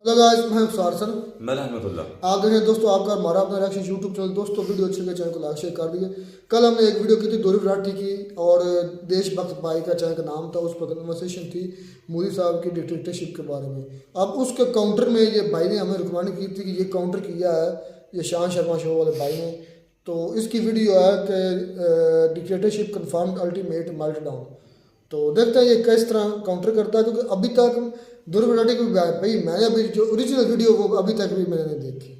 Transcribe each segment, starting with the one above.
Hello guys, मैं सारसन। मैं रहमतुल्लाह। आप देख रहे हैं दोस्तों आपका हमारा अपना रिएक्शन यूट्यूब चैनल। दोस्तों वीडियो अच्छी लगे चैनल को लाइक शेयर कर दिए। कल हमने एक वीडियो की थी ध्रुव राठी की और देशभक्त भाई का चैनल का नाम था, उस पर कन्वर्सेशन थी मोदी साहब की डिक्टेटरशिप के बारे में। अब उसके काउंटर में ये भाई ने हमें रिकमेंड की थी कि ये काउंटर किया है ये शान शर्मा शो वाले भाई ने। तो इसकी वीडियो है कि डिक्टेटरशिप कन्फर्म्ड अल्टीमेट मेल्टडाउन। तो देखते हैं ये किस तरह काउंटर करता है, क्योंकि अभी तक ध्रुव राठी को भाई मैंने अभी जो ओरिजिनल वीडियो वो अभी तक भी मैंने नहीं देखी,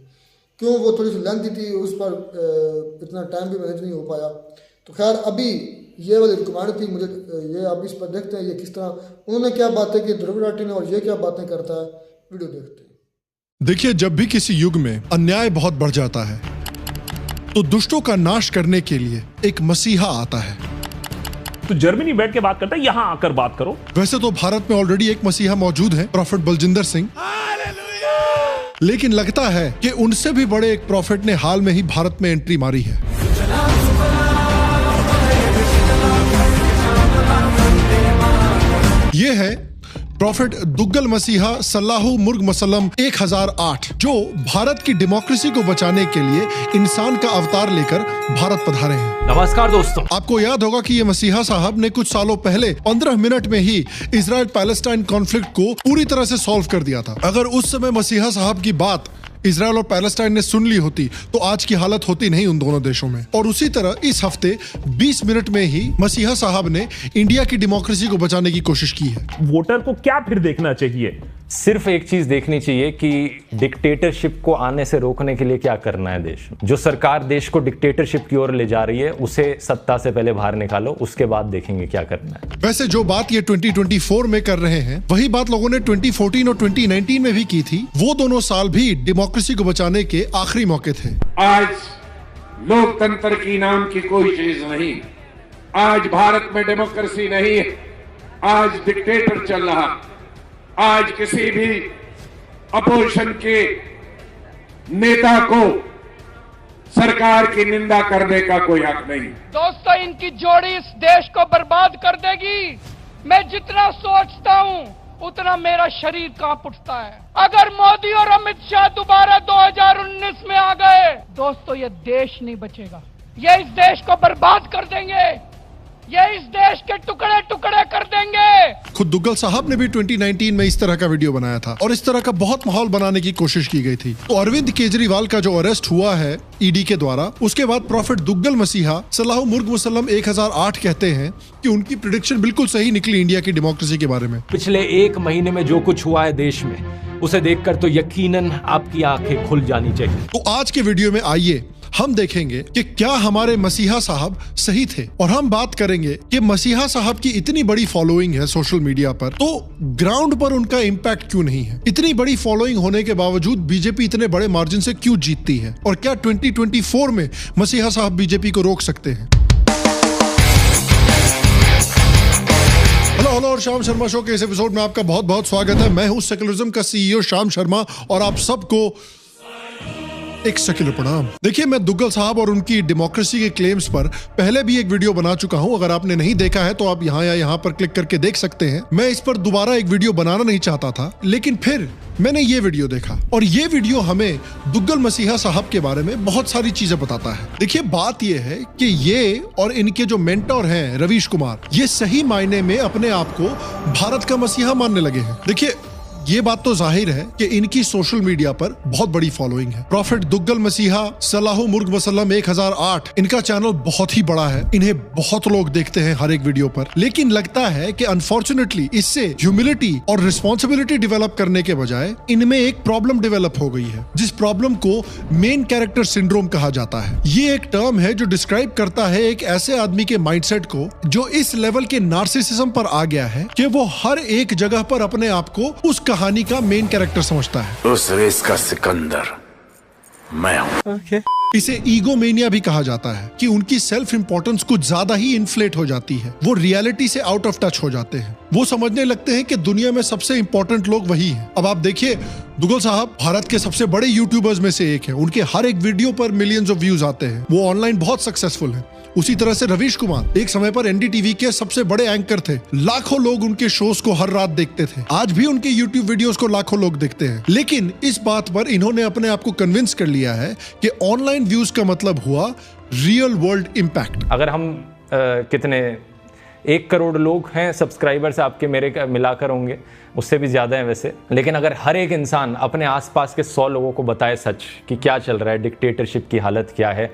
क्यों वो थोड़ी सी लेंथी थी, उस पर इतना टाइम भी मैनेज नहीं हो पाया। तो खैर अभी ये वाली रिकमेंड थी मुझे, ये अब इस पर देखते हैं ये किस तरह उन्होंने क्या बातें की ध्रुव राठी ने और ये क्या बातें करता है। वीडियो देखते हैं। देखिए, जब भी किसी युग में अन्याय बहुत बढ़ जाता है तो दुष्टों का नाश करने के लिए एक मसीहा आता है। तो जर्मनी बैठ के बात करता है, यहां आकर बात करो। वैसे तो भारत में ऑलरेडी एक मसीहा मौजूद है, प्रॉफेट बलजिंदर सिंह। लेकिन लगता है कि उनसे भी बड़े एक प्रॉफेट ने हाल में ही भारत में एंट्री मारी है। ये है प्रॉफेट दुग्गल मसीहा सल्लाहु मुर्ग मसलम 1008, जो भारत की डेमोक्रेसी को बचाने के लिए इंसान का अवतार लेकर भारत पधारे हैं। नमस्कार दोस्तों। आपको याद होगा कि ये मसीहा साहब ने कुछ सालों पहले 15 मिनट में ही इजराइल पैलेस्टाइन कॉन्फ्लिक्ट को पूरी तरह से सॉल्व कर दिया था। अगर उस समय मसीहा साहब की बात इजराइल और पैलेस्टाइन ने सुन ली होती तो आज की हालत होती नहीं उन दोनों देशों में। और उसी तरह इस हफ्ते 20 मिनट में ही मसीहा साहब ने इंडिया की डेमोक्रेसी को बचाने की कोशिश की है। वोटर को क्या फिर देखना चाहिए? सिर्फ एक चीज देखनी चाहिए कि डिक्टेटरशिप को आने से रोकने के लिए क्या करना है देश में। जो सरकार देश को डिक्टेटरशिप की ओर ले जा रही है उसे सत्ता से पहले बाहर निकालो, उसके बाद देखेंगे क्या करना है। वैसे जो बात ये 2024 में कर रहे हैं वही बात लोगों ने 2014 और 2019 में भी की थी। वो दोनों साल भी डेमोक्रेसी को बचाने के आखिरी मौके थे। आज लोकतंत्र की नाम की कोई चीज नहीं, आज भारत में डेमोक्रेसी नहीं है, आज डिक्टेटर चल रहा। आज किसी भी अपोजिशन के नेता को सरकार की निंदा करने का कोई हक नहीं। दोस्तों, इनकी जोड़ी इस देश को बर्बाद कर देगी। मैं जितना सोचता हूं उतना मेरा शरीर कांप उठता है। अगर मोदी और अमित शाह दोबारा 2019 में आ गए दोस्तों, ये देश नहीं बचेगा, ये इस देश को बर्बाद कर देंगे, ये इस देश के टुकड़े टुकड़े कर देंगे। खुद दुग्गल साहब ने भी 2019 में इस तरह का वीडियो बनाया था और इस तरह का बहुत माहौल बनाने की कोशिश की गई थी। तो अरविंद केजरीवाल का जो अरेस्ट हुआ है ईडी के द्वारा, उसके बाद प्रॉफेट दुग्गल मसीहा सल्लाहु मुर्ग मुसल्लम 1008 कहते हैं कि उनकी प्रेडिक्शन बिल्कुल सही निकली इंडिया की डेमोक्रेसी के बारे में। पिछले एक महीने में जो कुछ हुआ है देश में, उसे देखकर तो यकीनन आपकी आंखें खुल जानी चाहिए। तो आज के वीडियो में आइए हम देखेंगे कि क्या हमारे मसीहा साहब सही थे, और हम बात करेंगे कि मसीहा साहब की इतनी बड़ी फॉलोइंग है सोशल मीडिया पर, तो ग्राउंड पर उनका इम्पैक्ट क्यों नहीं है। इतनी बड़ी फॉलोइंग होने के बावजूद बीजेपी इतने बड़े मार्जिन से क्यों जीतती है, और क्या 2024 में मसीहा साहब बीजेपी को रोक सकते हैं। हेलो और शाम शर्मा शो के इस एपिसोड में आपका बहुत बहुत स्वागत है। मैं हूं सेकुलरिज्म का सीईओ शाम शर्मा और आप सबको एक सेक्युलर प्रणाम। देखिए, मैं दुग्गल साहब और उनकी डेमोक्रेसी के क्लेम्स पर पहले भी एक वीडियो बना चुका हूं। अगर आपने नहीं देखा है तो आप यहाँ या यहाँ पर क्लिक करके देख सकते हैं। मैं इस पर दोबारा एक वीडियो बनाना नहीं चाहता था, लेकिन फिर मैंने ये वीडियो देखा और ये वीडियो हमें दुग्गल मसीहा साहब के बारे में बहुत सारी चीजें बताता है। देखिए, बात ये है कि ये और इनके जो मेंटोर हैं रवीश कुमार, ये सही मायने में अपने आप को भारत का मसीहा मानने लगे हैं। देखिए, ये बात तो जाहिर है कि इनकी सोशल मीडिया पर बहुत बड़ी फॉलोइंग है। प्रॉफेट दुग्गल मसीहा सल्लाहु मुर्ग मसल्लम 1008, इनका चैनल बहुत ही बड़ा है, इन्हें बहुत लोग देखते हैं हर एक वीडियो पर। लेकिन लगता है कि अनफॉर्चुनेटली इससे ह्यूमिलिटी और रिस्पॉन्सिबिलिटी डेवलप करने के बजाय इनमें एक प्रॉब्लम डेवलप हो गई है, जिस प्रॉब्लम को मेन कैरेक्टर सिंड्रोम कहा जाता है। ये एक टर्म है जो डिस्क्राइब करता है एक ऐसे आदमी के माइंडसेट को जो इस लेवल के नार्सिसिज्म पर आ गया है कि वो हर एक जगह पर अपने आप को उस कहानी का मेन कैरेक्टर समझता है। उस रेस का सिकंदर मैं हूं। इसे ईगोमेनिया भी कहा जाता है कि उनकी सेल्फ इंपॉर्टेंस कुछ ज्यादा ही इन्फ्लेट हो जाती है। वो रियलिटी से आउट ऑफ टच हो जाते हैं। वो समझने लगते हैं कि दुनिया में सबसे इंपॉर्टेंट लोग वही हैं। अब आप देखिए, दुग्गल साहब भारत के सबसे बड़े यूट्यूबर्स में से एक हैं। उनके हर एक वीडियो पर मिलियंस ऑफ व्यूज आते हैं। वो ऑनलाइन बहुत सक्सेसफुल हैं। उसी तरह से रवीश कुमार एक समय पर एनडीटीवी के सबसे बड़े एंकर थे। लाखों लोग उनके शोज को हर रात देखते थे। आज भी उनके यूट्यूब वीडियोस को लाखों लोग देखते हैं। लेकिन इस बात पर इन्होंने अपने आप को कन्विंस कर लिया है कि ऑनलाइन व्यूज का मतलब हुआ रियल वर्ल्ड इंपैक्ट। अगर हम कितने 1 करोड़ लोग हैं सब्सक्राइबर्स आपके मेरे मिलाकर होंगे, उससे भी ज़्यादा है वैसे, लेकिन अगर हर एक इंसान अपने आसपास के 100 लोगों को बताए सच कि क्या चल रहा है, डिक्टेटरशिप की हालत क्या है,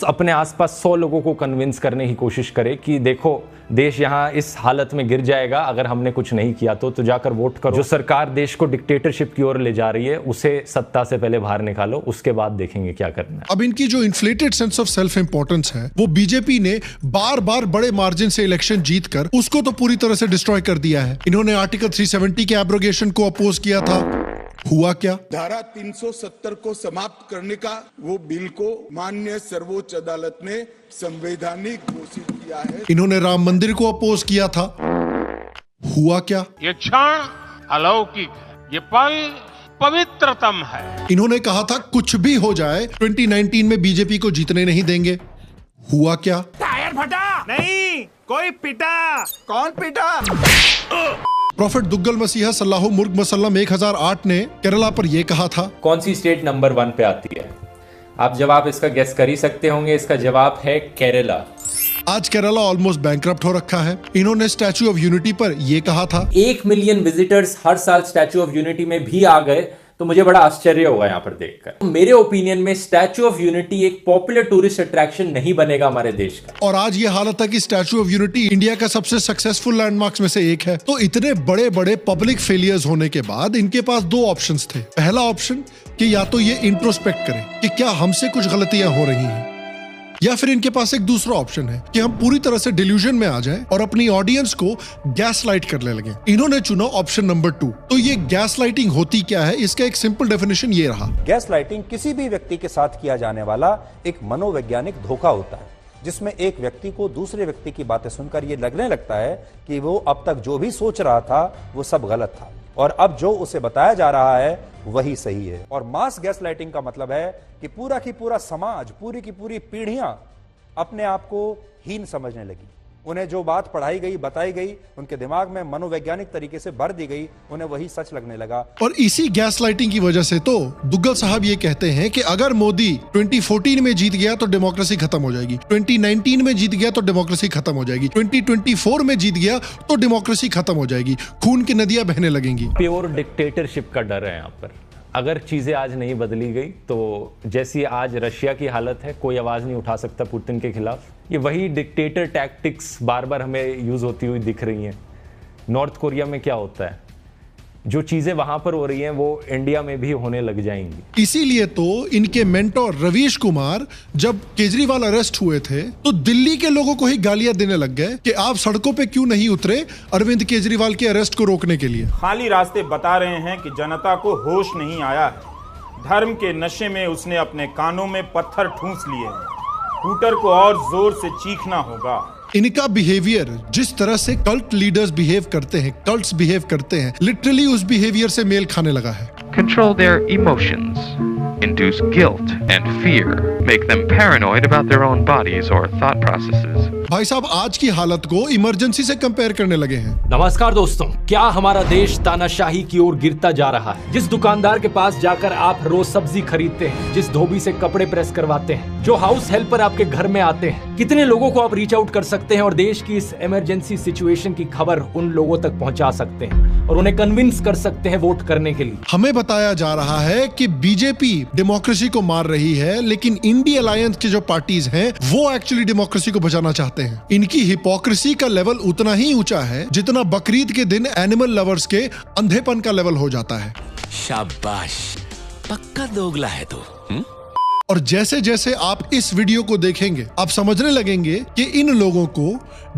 अपने आसपास 100 लोगों को कन्विंस करने की कोशिश करे कि देखो देश यहाँ इस हालत में गिर जाएगा अगर हमने कुछ नहीं किया तो जाकर वोट करो। जो सरकार देश को डिक्टेटरशिप की ओर ले जा रही है उसे सत्ता से पहले बाहर निकालो, उसके बाद देखेंगे क्या करना है। अब इनकी जो inflated sense of self importance है वो बीजेपी ने बार बार बड़े मार्जिन से इलेक्शन जीतकर उसको तो पूरी तरह से डिस्ट्रॉय कर दिया है। इन्होंने आर्टिकल 370 के एब्रोगेशन को अपोज किया था। हुआ क्या? धारा 370 को समाप्त करने का वो बिल को माननीय सर्वोच्च अदालत ने संवैधानिक घोषित किया है। इन्होंने राम मंदिर को अपोज किया था। हुआ क्या? ये क्षण अलौकिक है, ये पल पवित्रतम है। इन्होंने कहा था कुछ भी हो जाए 2019 में बीजेपी को जीतने नहीं देंगे। हुआ क्या? टायर फटा नहीं, कोई पिटा। कौन पिटा? प्रॉफेट दुग्गल मसीहा सल्लाहु मुर्ग वसल्लम 1008 ने केरला पर यह कहा था। कौन सी स्टेट नंबर 1 पे आती है? आप जवाब इसका गेस कर ही सकते होंगे। इसका जवाब है केरला। आज केरला ऑलमोस्ट बैंकरप्ट हो रखा है। इन्होंने स्टैच्यू ऑफ यूनिटी पर यह कहा था 1 मिलियन विजिटर्स हर साल स्टैच्यू ऑफ यूनिटी में भी आ गए तो मुझे बड़ा आश्चर्य होगा यहाँ पर देखकर। मेरे ओपिनियन में स्टैच्यू ऑफ यूनिटी एक पॉपुलर टूरिस्ट अट्रैक्शन नहीं बनेगा हमारे देश का। और आज ये हालत है कि स्टैच्यू ऑफ यूनिटी इंडिया का सबसे सक्सेसफुल लैंडमार्क्स में से एक है। तो इतने बड़े बड़े पब्लिक फेलियर्स होने के बाद इनके पास 2 ऑप्शंस थे। पहला ऑप्शन कि या तो ये इंट्रोस्पेक्ट करें कि क्या हमसे कुछ गलतियां हो रही हैं, या फिर इनके पास एक दूसरा ऑप्शन है कि हम पूरी तरह से डिल्यूजन में आ जाएं और अपनी ऑडियंस को गैसलाइट करने लगे। इन्होंने चुना ऑप्शन नंबर 2। तो ये गैसलाइटिंग होती क्या है, इसका एक सिंपल डेफिनेशन ये रहा। गैसलाइटिंग किसी भी व्यक्ति के साथ किया जाने वाला एक मनोवैज्ञानिक धोखा होता है, जिसमें एक व्यक्ति को दूसरे व्यक्ति की बातें सुनकर ये लगने लगता है कि वो अब तक जो भी सोच रहा था वो सब गलत था और अब जो उसे बताया जा रहा है वही सही है। और मास गैसलाइटिंग का मतलब है कि पूरा की पूरा समाज, पूरी की पूरी पीढ़ियां अपने आप को हीन समझने लगी। उन्हें जो बात पढ़ाई गई, बताई गई, उनके दिमाग में मनोवैज्ञानिक तरीके से भर दी गई, उन्हें वही सच लगने लगा। और इसी गैसलाइटिंग की वजह से तो दुग्गल साहब ये कहते हैं कि अगर मोदी 2014 में जीत गया तो डेमोक्रेसी खत्म हो जाएगी, 2019 में जीत गया तो डेमोक्रेसी खत्म हो जाएगी, 2024 में जीत गया तो डेमोक्रेसी खत्म हो जाएगी, खून की नदियां बहने लगेंगी। प्योर डिक्टेटरशिप का डर है यहाँ पर। अगर चीजें आज नहीं बदली गई तो जैसी आज रशिया की हालत है, कोई आवाज नहीं उठा सकता पुतिन के खिलाफ। ये वही डिक्टेटर टैक्टिक्स बार बार हमें यूज होती हुई दिख रही हैं। नॉर्थ कोरिया में क्या होता है, जो चीजें वहां पर हो रही हैं वो इंडिया में भी होने लग जाएंगी। इसीलिए तो इनके मेंटोर रवीश कुमार जब केजरीवाल अरेस्ट हुए थे तो दिल्ली के लोगों को ही गालियां देने लग गए कि आप सड़कों पे क्यों नहीं उतरे अरविंद केजरीवाल के अरेस्ट को रोकने के लिए। खाली रास्ते बता रहे हैं कि जनता को होश नहीं आया है। धर्म के नशे में उसने अपने कानों में पत्थर ठूंस लिए हैं। हूटर को और जोर से चीखना होगा। इनका बिहेवियर जिस तरह से कल्ट लीडर्स बिहेव करते हैं, कल्ट्स बिहेव करते हैं, लिटरली उस बिहेवियर से मेल खाने लगा है। Control their emotions, induce guilt and fear, make them paranoid about their own bodies or thought processes. भाई साहब आज की हालत को इमरजेंसी से कंपेयर करने लगे हैं। नमस्कार दोस्तों, क्या हमारा देश तानाशाही की ओर गिरता जा रहा है? जिस दुकानदार के पास जाकर आप रोज सब्जी खरीदते हैं, जिस धोबी से कपड़े प्रेस करवाते हैं, जो हाउस हेल्पर आपके घर में आते हैं, कितने लोगों को आप रीच आउट कर सकते हैं और देश की इस इमरजेंसी सिचुएशन की खबर उन लोगों तक पहुंचा सकते हैं और उन्हें कन्विंस कर सकते हैं वोट करने के लिए। हमें बताया जा रहा है कि बीजेपी डेमोक्रेसी को मार रही है, लेकिन इंडी अलायंस की जो पार्टीज हैं वो एक्चुअली डेमोक्रेसी को बचाना चाहते हैं। इनकी हिपोक्रेसी का लेवल उतना ही ऊंचा है जितना बकरीद के दिन एनिमल लवर्स के अंधेपन का लेवल हो जाता है। शाबाश, पक्का दोगला है तू। और जैसे जैसे आप इस वीडियो को देखेंगे आप समझने लगेंगे कि इन लोगों को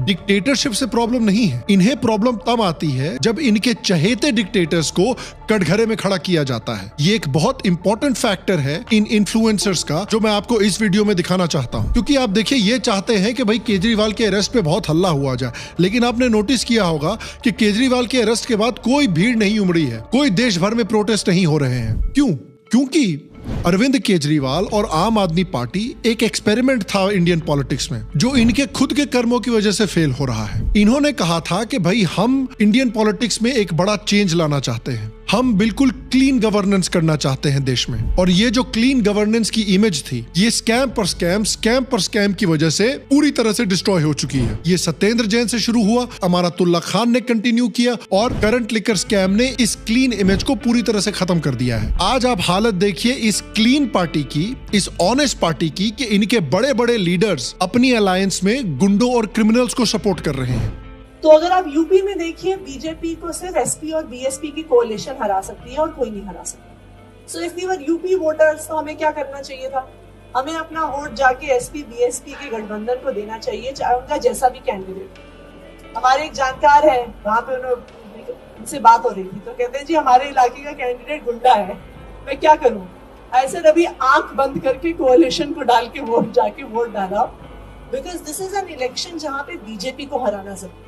डिक्टेटरशिप से प्रॉब्लम नहीं है। इन्हें प्रॉब्लम तब आती है जब इनके चहेते डिक्टेटर्स को कटघरे में खड़ा किया जाता है। ये एक बहुत इंपॉर्टेंट फैक्टर है इन इन्फ्लुएंसर्स का जो मैं आपको इस वीडियो में दिखाना चाहता हूं। क्योंकि आप देखिए ये चाहते हैं कि भाई केजरीवाल के अरेस्ट पे बहुत हल्ला हुआ जाए, लेकिन आपने नोटिस किया होगा कि केजरीवाल के अरेस्ट के बाद कोई भीड़ नहीं उमड़ी है, कोई देश भर में प्रोटेस्ट नहीं हो रहे हैं। क्यों? क्योंकि अरविंद केजरीवाल और आम आदमी पार्टी एक एक्सपेरिमेंट था इंडियन पॉलिटिक्स में जो इनके खुद के कर्मों की वजह से फेल हो रहा है। इन्होंने कहा था कि भाई हम इंडियन पॉलिटिक्स में एक बड़ा चेंज लाना चाहते हैं, हम बिल्कुल क्लीन गवर्नेंस करना चाहते हैं देश में। और ये जो क्लीन गवर्नेंस की इमेज थी ये स्कैम पर स्कैम की वजह से पूरी तरह से डिस्ट्रॉय हो चुकी है। ये सत्येंद्र जैन से शुरू हुआ, अमानतुल्लाह खान ने कंटिन्यू किया और करंट लिकर स्कैम ने इस क्लीन इमेज को पूरी तरह से खत्म कर दिया है। आज आप हालत देखिए इस क्लीन पार्टी की, इस ऑनेस्ट पार्टी की, कि इनके बड़े बड़े लीडर्स अपनी अलायंस में गुंडों और क्रिमिनल्स को सपोर्ट कर रहे हैं। तो अगर आप यूपी में देखिए बीजेपी को सिर्फ एसपी और बीएसपी की कोalition हरा सकती है और कोई नहीं हरा सकता। So if we were UP voters तो हमें क्या करना चाहिए था? हमें अपना वोट जाके एसपी बीएसपी के गठबंधन को देना चाहिए, चाहे उनका जैसा भी कैंडिडेट। हमारे एक जानकार है वहां पे, उनसे बात हो रही थी तो कहते हैं जी हमारे इलाके का कैंडिडेट गुंडा है, मैं क्या करूं? ऐसे अभी आंख बंद करके कोalition को डाल के वोट डाला, because this is an election जहां पे बीजेपी को हराना जरूरी।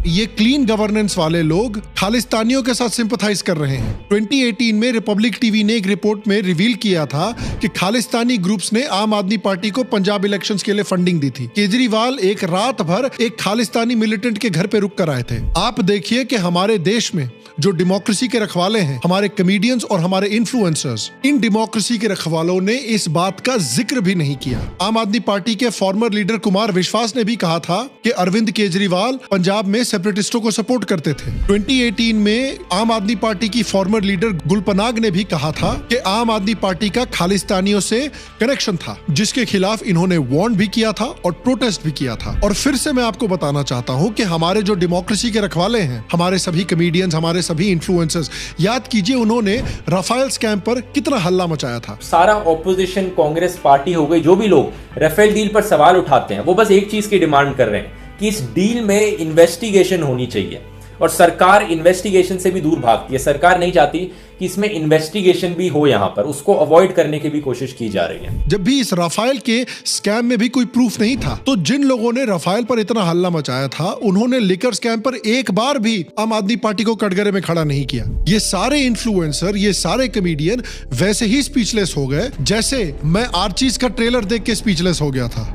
ये क्लीन गवर्नेंस वाले लोग खालिस्तानियों के साथ सिंपथाइज कर रहे हैं। 2018 में रिपब्लिक टीवी ने एक रिपोर्ट में रिवील किया था कि खालिस्तानी ग्रुप्स ने आम आदमी पार्टी को पंजाब इलेक्शंस के लिए फंडिंग दी थी। केजरीवाल एक रात भर एक खालिस्तानी मिलिटेंट के घर पे रुक कर आए थे। आप देखिए कि हमारे देश में जो डेमोक्रेसी के रखवाले हैं, हमारे कमेडियंस और हमारे इन्फ्लुएंसर्स, इन डेमोक्रेसी के रखवालों ने इस बात का जिक्र भी नहीं किया। आम आदमी पार्टी के फॉर्मर लीडर कुमार विश्वास ने भी कहा था कि अरविंद केजरीवाल पंजाब में सेपरेटिस्टों को सपोर्ट करते थे। 2018 में आम आदमी पार्टी की फॉर्मर लीडर गुलपनाग ने भी कहा था कि आम आदमी पार्टी का खालिस्तानियों से कनेक्शन था, जिसके खिलाफ इन्होंने वार्न भी किया था और प्रोटेस्ट भी किया था। और फिर से मैं आपको बताना चाहता हूं कि हमारे जो डेमोक्रेसी के रखवाले हैं, हमारे सभी कमेडियंस, हमारे सभी इन्फ्लुएंसर्स, याद कीजिए उन्होंने राफेल स्कैम पर कितना हल्ला मचाया था। सारा ऑपोजिशन, कांग्रेस पार्टी हो गई, जो भी लोग राफेल डील पर सवाल उठाते हैं वो बस एक चीज की डिमांड कर रहे हैं कि इस डील में इन्वेस्टिगेशन होनी चाहिए। और सरकार इन्वेस्टिगेशन से भी दूर भागती है। सरकार नहीं चाहती कि इसमें इन्वेस्टिगेशन भी हो, यहां पर उसको अवॉइड करने की भी कोशिश की जा रही है। जब भी इस राफेल के स्कैम में भी कोई प्रूफ नहीं था, तो जिन लोगों ने राफेल पर इतना हल्ला मचाया था उन्होंने लिकर स्कैम पर एक बार भी आम आदमी पार्टी को कटघरे में खड़ा नहीं किया। ये सारे इन्फ्लुएंसर, ये सारे कमेडियन वैसे ही स्पीचलेस हो गए जैसे मैं आर्चीज का ट्रेलर देख के स्पीचलेस हो गया था।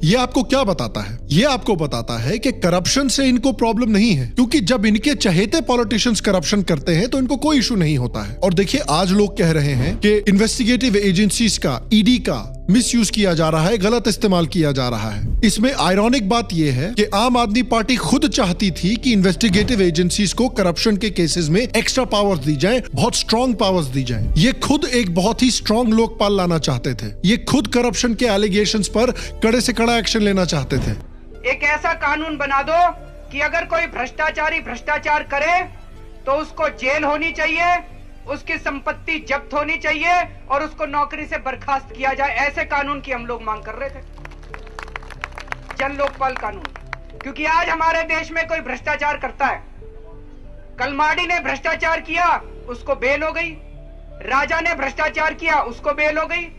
ये आपको क्या बताता है? ये आपको बताता है कि करप्शन से इनको प्रॉब्लम नहीं है, क्योंकि जब इनके चहेते पॉलिटिशियंस करप्शन करते हैं तो इनको कोई इशू नहीं होता है। और देखिए आज लोग कह रहे हैं कि इन्वेस्टिगेटिव एजेंसीज का, ईडी का मिसयूज किया जा रहा है, गलत इस्तेमाल किया जा रहा है। इसमें आयरॉनिक बात यह है कि आम आदमी पार्टी खुद चाहती थी कि इन्वेस्टिगेटिव एजेंसीज को करप्शन के केसेस में एक्स्ट्रा पावर्स दी जाएं, बहुत स्ट्रॉन्ग पावर्स दी जाएं। ये खुद एक बहुत ही स्ट्रॉन्ग लोकपाल लाना चाहते थे। ये खुद करप्शन के एलिगेशंस पर कड़े से कड़ा एक्शन लेना चाहते थे। एक ऐसा कानून बना दो कि अगर कोई भ्रष्टाचारी भ्रष्टाचार करे तो उसको जेल होनी चाहिए, उसकी संपत्ति जब्त होनी चाहिए और उसको नौकरी से बर्खास्त किया जाए। ऐसे कानून की हम लोग मांग कर रहे थे, जन लोकपाल कानून। क्योंकि आज हमारे देश में कोई भ्रष्टाचार करता है, कलमाडी ने भ्रष्टाचार किया, उसको बेल हो गई। राजा ने भ्रष्टाचार किया, उसको बेल हो गई।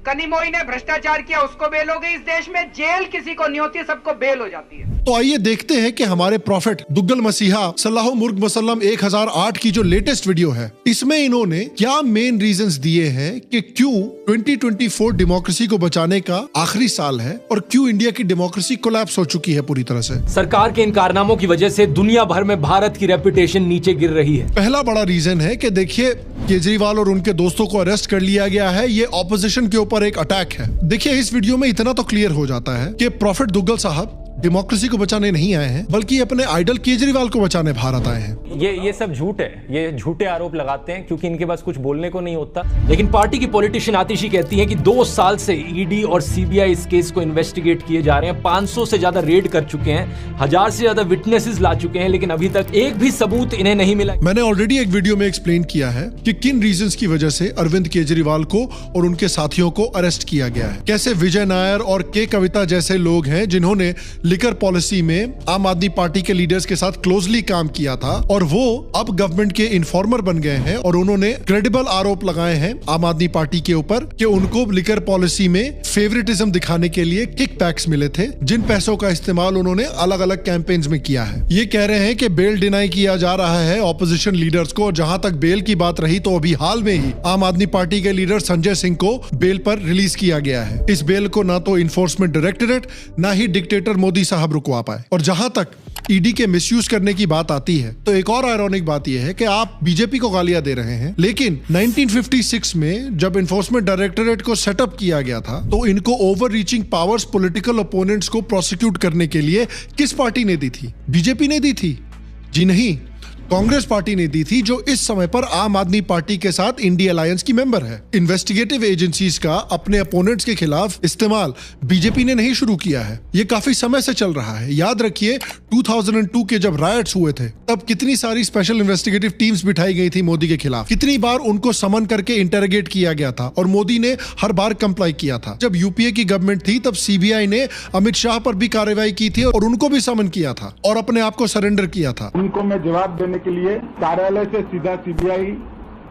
कनिमोई ने भ्रष्टाचार किया, उसको बेल हो गई। इस देश में जेल किसी को नहीं होती, सबको बेल हो जाती है। तो आइए देखते हैं कि हमारे प्रॉफिट दुग्गल मसीहा सल्लाहु मुर्ग मुसल्लम 1008 की जो लेटेस्ट वीडियो है, इसमें इन्होंने क्या मेन रीजंस दिए हैं कि क्यों 2024 डेमोक्रेसी को बचाने का आखिरी साल है और क्यों इंडिया की डेमोक्रेसी कोलैप्स हो चुकी है पूरी तरह से। सरकार के इन कारनामों की वजह से दुनिया भर में भारत की रेपुटेशन नीचे गिर रही है। पहला बड़ा रीजन है कि देखिए केजरीवाल और उनके दोस्तों को अरेस्ट कर लिया गया है। ये ऑपोजिशन के ऊपर एक अटैक है। देखिए इस वीडियो में इतना तो क्लियर हो जाता है कि प्रॉफिट दुग्गल साहब डेमोक्रेसी को बचाने नहीं आए हैं, बल्कि अपने आइडल केजरीवाल को बचाने भारत आए हैं। ये सब झूठ है, ये झूठे आरोप लगाते हैं क्योंकि इनके पास कुछ बोलने को नहीं होता। लेकिन पार्टी की पॉलिटिशियन आतिशी कहती है कि 2 साल से ईडी और सीबीआई इस केस को इन्वेस्टिगेट किए जा रहे हैं, 500 से ज्यादा रेड कर चुके हैं, 1000 से ज्यादा विटनेसेस ला चुके हैं, लेकिन अभी तक एक भी सबूत इन्हें नहीं मिला। मैंने ऑलरेडी एक वीडियो में एक्सप्लेन किया है कि किन रीजंस की वजह से अरविंद केजरीवाल को और उनके साथियों को अरेस्ट किया गया है। कैसे विजय नायर और के कविता जैसे लोग हैं जिन्होंने लिकर पॉलिसी में आम आदमी पार्टी के लीडर्स के साथ क्लोजली काम किया था और वो अब गवर्नमेंट के इन्फॉर्मर बन गए हैं और उन्होंने क्रेडिबल आरोप लगाए हैं आम आदमी पार्टी के ऊपर कि उनको लिकर पॉलिसी में फेवरेटिज्म दिखाने के लिए किकबैक्स मिले थे, जिन पैसों का इस्तेमाल उन्होंने अलग अलग कैंपेन्स में किया है। ये कह रहे हैं कि बेल डिनाई किया जा रहा है ऑपोजिशन लीडर्स को। जहां तक बेल की बात रही तो अभी हाल में ही आम आदमी पार्टी के लीडर संजय सिंह को बेल पर रिलीज किया गया है। इस बेल को ना तो इन्फोर्समेंट डायरेक्टोरेट ना ही डिक्टेटर मोदी साहब रुकवा पाए। और जहां तक ईडी के मिसयूज करने की बात आती है तो एक और आयरॉनिक बात यह है कि आप बीजेपी को गालियां दे रहे हैं, लेकिन 1956 में जब इन्फोर्समेंट डायरेक्टोरेट को सेटअप किया गया था तो इनको over reaching powers political opponents को प्रोसिक्यूट करने के लिए किस पार्टी ने दी थी? बीजेपी ने दी थी? जी नहीं, कांग्रेस पार्टी ने दी थी, जो इस समय पर आम आदमी पार्टी के साथ इंडिया अलायंस की मेंबर है। इन्वेस्टिगेटिव एजेंसीज का अपने अपोनेंट्स के खिलाफ इस्तेमाल बीजेपी ने नहीं शुरू किया है, ये काफी समय से चल रहा है। याद रखिए 2002 के जब रायट्स हुए थे तब कितनी सारी स्पेशल इन्वेस्टिगेटिव टीम्स बिठाई गई थी मोदी के खिलाफ, कितनी बार उनको समन करके इंटरोगेट किया गया था और मोदी ने हर बार कंप्लाई किया था। जब यूपीए की गवर्नमेंट थी तब सीबीआई ने अमित शाह पर भी कार्रवाई की थी और उनको भी समन किया था और अपने आप को सरेंडर किया था। उनको मैं जवाब देने के लिए कार्यालय से सीधा सीबीआई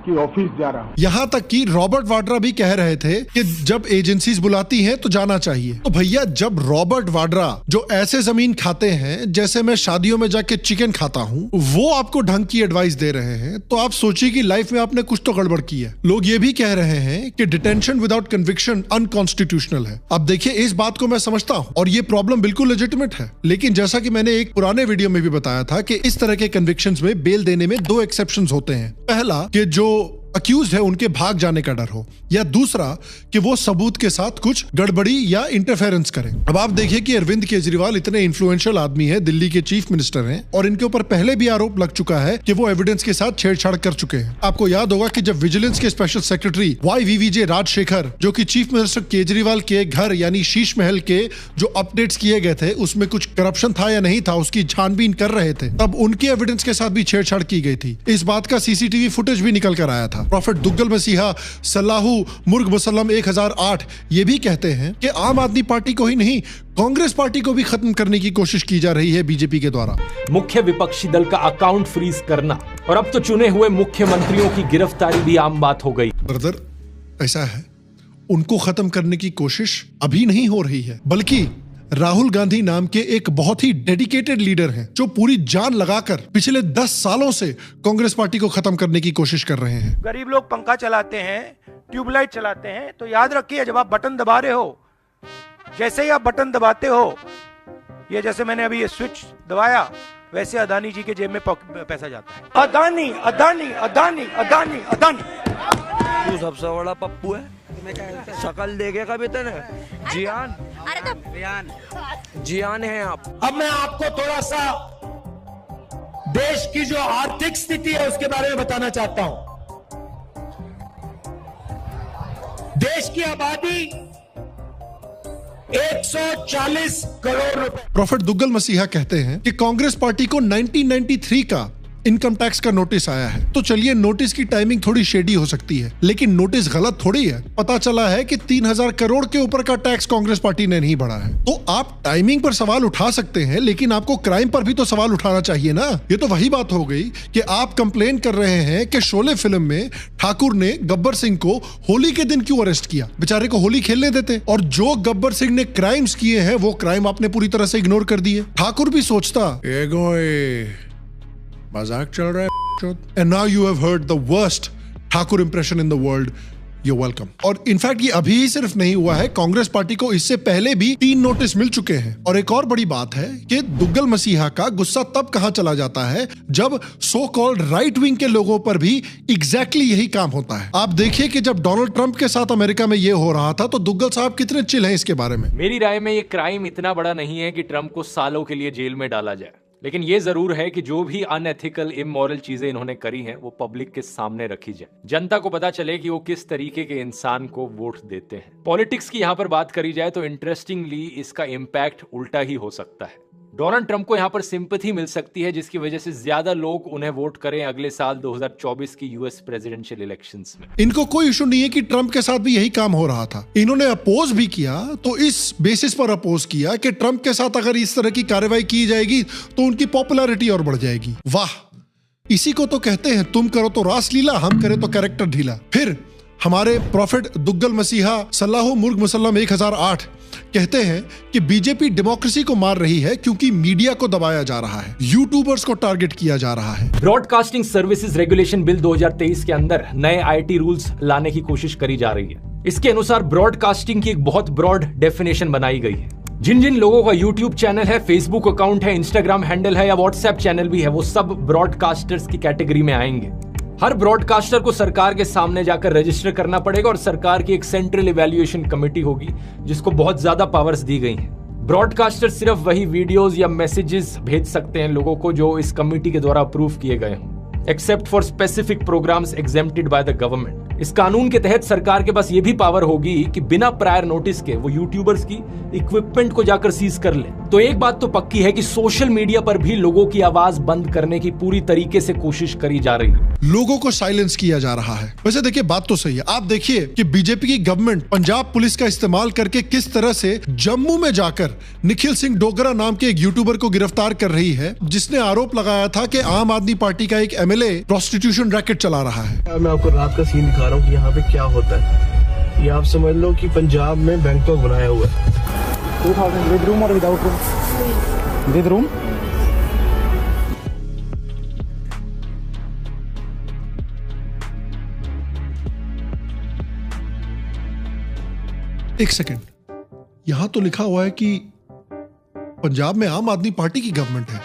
की ऑफिस जा रहा हूं। यहां तक कि रॉबर्ट वाड्रा भी कह रहे थे कि जब एजेंसीज बुलाती हैं तो जाना चाहिए। तो भैया, जब रॉबर्ट वाड्रा जो ऐसे जमीन खाते हैं जैसे मैं शादियों में जाके चिकन खाता हूं, वो आपको ढंग की एडवाइस दे रहे हैं तो आप सोचिए कि लाइफ में आपने कुछ तो गड़बड़ की है। लोग ये भी कह रहे हैं कि डिटेंशन विदाउट कन्विक्शन अनकॉन्स्टिट्यूशनल है। अब देखिए, इस बात को मैं समझता हूं और ये प्रॉब्लम बिल्कुल लेजिटिमेट है, लेकिन जैसा कि मैंने एक पुराने वीडियो में भी बताया था कि इस तरह के कन्विक्शंस में बेल देने में 2 एक्सेप्शंस होते हैं। पहला कि जो अक्यूज्ड है उनके भाग जाने का डर हो, या दूसरा कि वो सबूत के साथ कुछ गड़बड़ी या इंटरफेरेंस करें। अब आप देखिए कि अरविंद केजरीवाल इतने इन्फ्लुएंशियल आदमी हैं, दिल्ली के चीफ मिनिस्टर हैं और इनके ऊपर पहले भी आरोप लग चुका है कि वो एविडेंस के साथ छेड़छाड़ कर चुके हैं। आपको याद होगा कि जब विजिलेंस के स्पेशल सेक्रेटरी YVVJ राजशेखर, जो कि चीफ मिनिस्टर केजरीवाल के घर यानी शीश महल के जो अपडेट्स किए गए थे उसमें कुछ करप्शन था या नहीं था उसकी छानबीन कर रहे थे, तब उनके एविडेंस के साथ भी छेड़छाड़ की गई थी। इस बात का सीसीटीवी फुटेज भी निकल कर आया था। प्रॉफेट दुग्गल मसीहा सल्लाहू मुर्ग मुसल्लम 1008 ये भी कहते हैं कि आम आदमी पार्टी को ही नहीं, कांग्रेस पार्टी को भी खत्म करने की कोशिश की जा रही है बीजेपी के द्वारा। मुख्य विपक्षी दल का अकाउंट फ्रीज करना और अब तो चुने हुए मुख्यमंत्रियों की गिरफ्तारी भी आम बात हो गई। ब्रदर, ऐसा है, उनको खत्म करने की कोशिश अभी नहीं हो रही है, बल्कि राहुल गांधी नाम के एक बहुत ही डेडिकेटेड लीडर हैं जो पूरी जान लगाकर पिछले 10 सालों से कांग्रेस पार्टी को खत्म करने की कोशिश कर रहे हैं। गरीब लोग पंखा चलाते हैं, ट्यूबलाइट चलाते हैं, तो याद रखिए जब आप बटन दबा रहे हो, जैसे ही आप बटन दबाते हो, ये जैसे मैंने अभी ये स्विच दबाया, वैसे अदानी जी के जेब में पैसा जाता है। अदानी अदानी अदानी अदानी अदानी। तू सबसे बड़ा पप्पू है, शकल देखेगा भी तेरे। जियान, जियान है आप। अब मैं आपको थोड़ा सा देश की जो आर्थिक स्थिति है उसके बारे में बताना चाहता हूं। देश की आबादी 140 करोड़ रुपए। प्रॉफेट दुग्गल मसीहा कहते हैं कि कांग्रेस पार्टी को 1993 का इनकम टैक्स का नोटिस आया है। तो चलिए, नोटिस की टाइमिंग थोड़ी शेडी हो सकती है, लेकिन नोटिस गलत थोड़ी है। पता चला है कि 3000 करोड़ के ऊपर का टैक्स कांग्रेस पार्टी ने नहीं बढ़ा है। तो आप टाइमिंग पर सवाल उठा सकते हैं, लेकिन आपको क्राइम पर भी तो सवाल उठाना चाहिए ना। ये तो वही बात हो गई कि आप कंप्लेन कर रहे हैं कि शोले फिल्म में ठाकुर ने गब्बर सिंह को होली के दिन क्यों अरेस्ट किया, बेचारे को होली खेलने देते। और जो गब्बर सिंह ने क्राइम्स किए हैं वो क्राइम आपने पूरी तरह से इग्नोर कर दिए। ठाकुर भी सोचता मजाक चल रहा है। And now you have heard the worst Thakur impression in the world. You're welcome. और इनफैक्ट ये अभी ही सिर्फ नहीं हुआ है, कांग्रेस पार्टी को इससे पहले भी 3 नोटिस मिल चुके हैं। और एक और बड़ी बात है कि दुग्गल मसीहा का गुस्सा तब कहां चला जाता है जब सो कॉल्ड राइट विंग के लोगों पर भी एग्जैक्टली यही काम होता है। आप देखिए कि जब डोनाल्ड ट्रंप के साथ अमेरिका में ये हो रहा था तो दुग्गल साहब कितने चिल हैं इसके बारे में। मेरी राय में ये क्राइम इतना बड़ा नहीं है कि ट्रंप को सालों के लिए जेल में डाला जाए, लेकिन ये जरूर है कि जो भी अनएथिकल इमोरल चीजें इन्होंने करी हैं वो पब्लिक के सामने रखी जाए, जनता को पता चले कि वो किस तरीके के इंसान को वोट देते हैं। पॉलिटिक्स की यहाँ पर बात करी जाए तो इंटरेस्टिंगली इसका इम्पैक्ट उल्टा ही हो सकता है। डोनाल्ड ट्रंप को यहाँ पर सिंपैथी मिल सकती है जिसकी वजह से ज्यादा लोग उन्हें वोट करें अगले साल 2024 की यूएस प्रेसिडेंशियल इलेक्शंस में। इनको कोई इशू नहीं है कि ट्रंप के साथ भी यही काम हो रहा था। इन्होंने अपोज भी किया तो इस बेसिस पर अपोज किया कि ट्रंप के साथ अगर इस तरह की कार्रवाई की जाएगी तो उनकी पॉपुलैरिटी और बढ़ जाएगी। वाह, इसी को तो कहते हैं तुम करो तो रासलीला, हम करें तो कैरेक्टर ढीला। फिर हमारे प्रॉफिट दुग्गल मसीहा सल्लाहु मुर्ग मुसल्लम 1008 कहते हैं कि बीजेपी डेमोक्रेसी को मार रही है क्योंकि मीडिया को दबाया जा रहा है, यूट्यूबर्स को टारगेट किया जा रहा है। ब्रॉडकास्टिंग सर्विसेज रेगुलेशन बिल 2023 के अंदर नए आईटी रूल्स लाने की कोशिश करी जा रही है। इसके अनुसार ब्रॉडकास्टिंग की एक बहुत ब्रॉड डेफिनेशन बनाई गई है। जिन जिन लोगों का यूट्यूब चैनल है, फेसबुक अकाउंट है, इंस्टाग्राम हैंडल है या व्हाट्सएप चैनल भी है, वो सब ब्रॉडकास्टर्स की कैटेगरी में आएंगे। हर ब्रॉडकास्टर को सरकार के सामने जाकर रजिस्टर करना पड़ेगा और सरकार की एक सेंट्रल इवैल्यूएशन कमेटी होगी जिसको बहुत ज्यादा पावर्स दी गई हैं। ब्रॉडकास्टर सिर्फ वही वीडियोस या मैसेजेस भेज सकते हैं लोगों को जो इस कमेटी के द्वारा अप्रूव किए गए हों, except for specific programs exempted by the government. इस कानून के तहत सरकार के पास यह भी पावर होगी कि बिना प्रायर नोटिस के वो यूट्यूबर्स की इक्विपमेंट को जाकर सीज कर ले। तो एक बात तो पक्की है कि सोशल मीडिया पर भी लोगों की आवाज बंद करने की पूरी तरीके से कोशिश करी जा रही है, लोगों को साइलेंस किया जा रहा है। वैसे देखिए, बात तो सही है। आप देखिए कि बीजेपी की गवर्नमेंट पंजाब पुलिस का इस्तेमाल करके किस तरह से जम्मू में जाकर निखिल सिंह डोगरा नाम के एक यूट्यूबर को गिरफ्तार कर रही है जिसने आरोप लगाया था कि आम आदमी पार्टी का एक एमएलए प्रोस्टिट्यूशन रैकेट चला रहा है। मैं आपको रात का सीन दिखा रहा हूँ कि यहाँ पे क्या होता है। ये आप समझ लो कि पंजाब में बैंकॉक बनाया हुआ है। 2000 विद रूम और विदाउट रूम? With room. एक सेकंड, यहां तो लिखा हुआ है कि पंजाब में आम आदमी पार्टी की गवर्नमेंट है,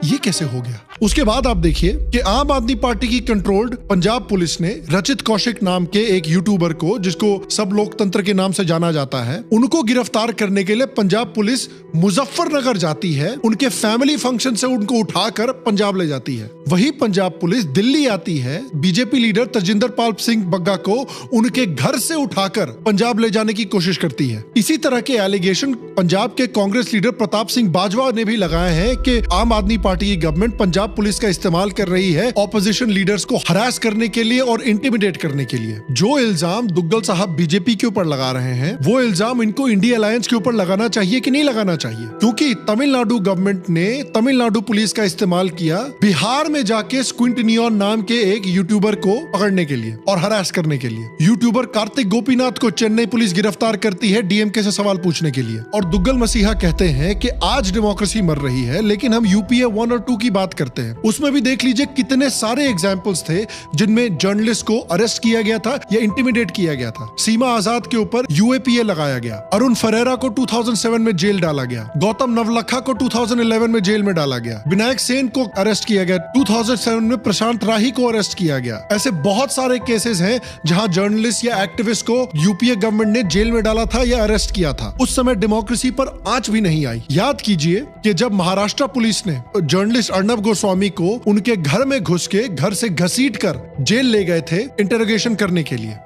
ये कैसे हो गया? उसके बाद आप देखिए कि आम आदमी पार्टी की कंट्रोल्ड पंजाब पुलिस ने रचित कौशिक नाम के एक यूट्यूबर को, जिसको सब लोकतंत्र के नाम से जाना जाता है, उनको गिरफ्तार करने के लिए पंजाब पुलिस मुजफ्फरनगर जाती है, उनके फैमिली फंक्शन से उनको उठाकर पंजाब ले जाती है। वही पंजाब पुलिस दिल्ली आती है, बीजेपी लीडर तजिंदर पाल सिंह बग्गा को उनके घर से उठाकर पंजाब ले जाने की कोशिश करती है। इसी तरह के एलिगेशन पंजाब के कांग्रेस लीडर प्रताप सिंह बाजवा ने भी लगाए हैं कि आम आदमी पार्टी की गवर्नमेंट पंजाब पुलिस का इस्तेमाल कर रही है ऑपोजिशन लीडर्स को हरास करने के लिए और इंटिमिडेट करने के लिए। जो इल्जाम दुग्गल साहब बीजेपी के ऊपर लगा रहे हैं वो इल्जाम इनको इंडिया अलायंस के ऊपर लगाना चाहिए कि नहीं लगाना चाहिए, क्योंकि तमिलनाडु गवर्नमेंट ने तमिलनाडु पुलिस का इस्तेमाल किया बिहार में जाके स्क्विंट नियॉन नाम के एक यूट्यूबर को पकड़ने के लिए और हरास करने के लिए। यूट्यूबर कार्तिक गोपीनाथ को चेन्नई पुलिस गिरफ्तार करती है डीएमके से सवाल पूछने के लिए। और दुग्गल मसीहा कहते हैं कि आज डेमोक्रेसी मर रही है, लेकिन हम यूपीए 1 और 2 की बात करते हैं। उसमें भी देख लीजिए कितने सारे एग्जाम्पल्स थे जिनमें जर्नलिस्ट को अरेस्ट किया गया था या इंटिमिडेट किया गया था। सीमा आजाद के ऊपर यूएपीए लगाया गया, अरुण फरेरा को 2007 में जेल डाला गया, गौतम नवलखा को 2011 में जेल में डाला गया, विनायक सेन को अरेस्ट किया गया, 2007 में प्रशांत राही को अरेस्ट किया गया। ऐसे बहुत सारे केसेस हैं जहां जर्नलिस्ट या एक्टिविस्ट को यूपीए गवर्नमेंट ने जेल में डाला था या अरेस्ट किया था। उस समय डेमोक्रेसी पर आंच भी नहीं आई। याद कीजिए कि जब महाराष्ट्र पुलिस ने जर्नलिस्ट अर्नब गोस्वामी को उनके घर में घुस के घर से घसीट कर जेल ले गए थे इंटरोगेशन करने के लिए।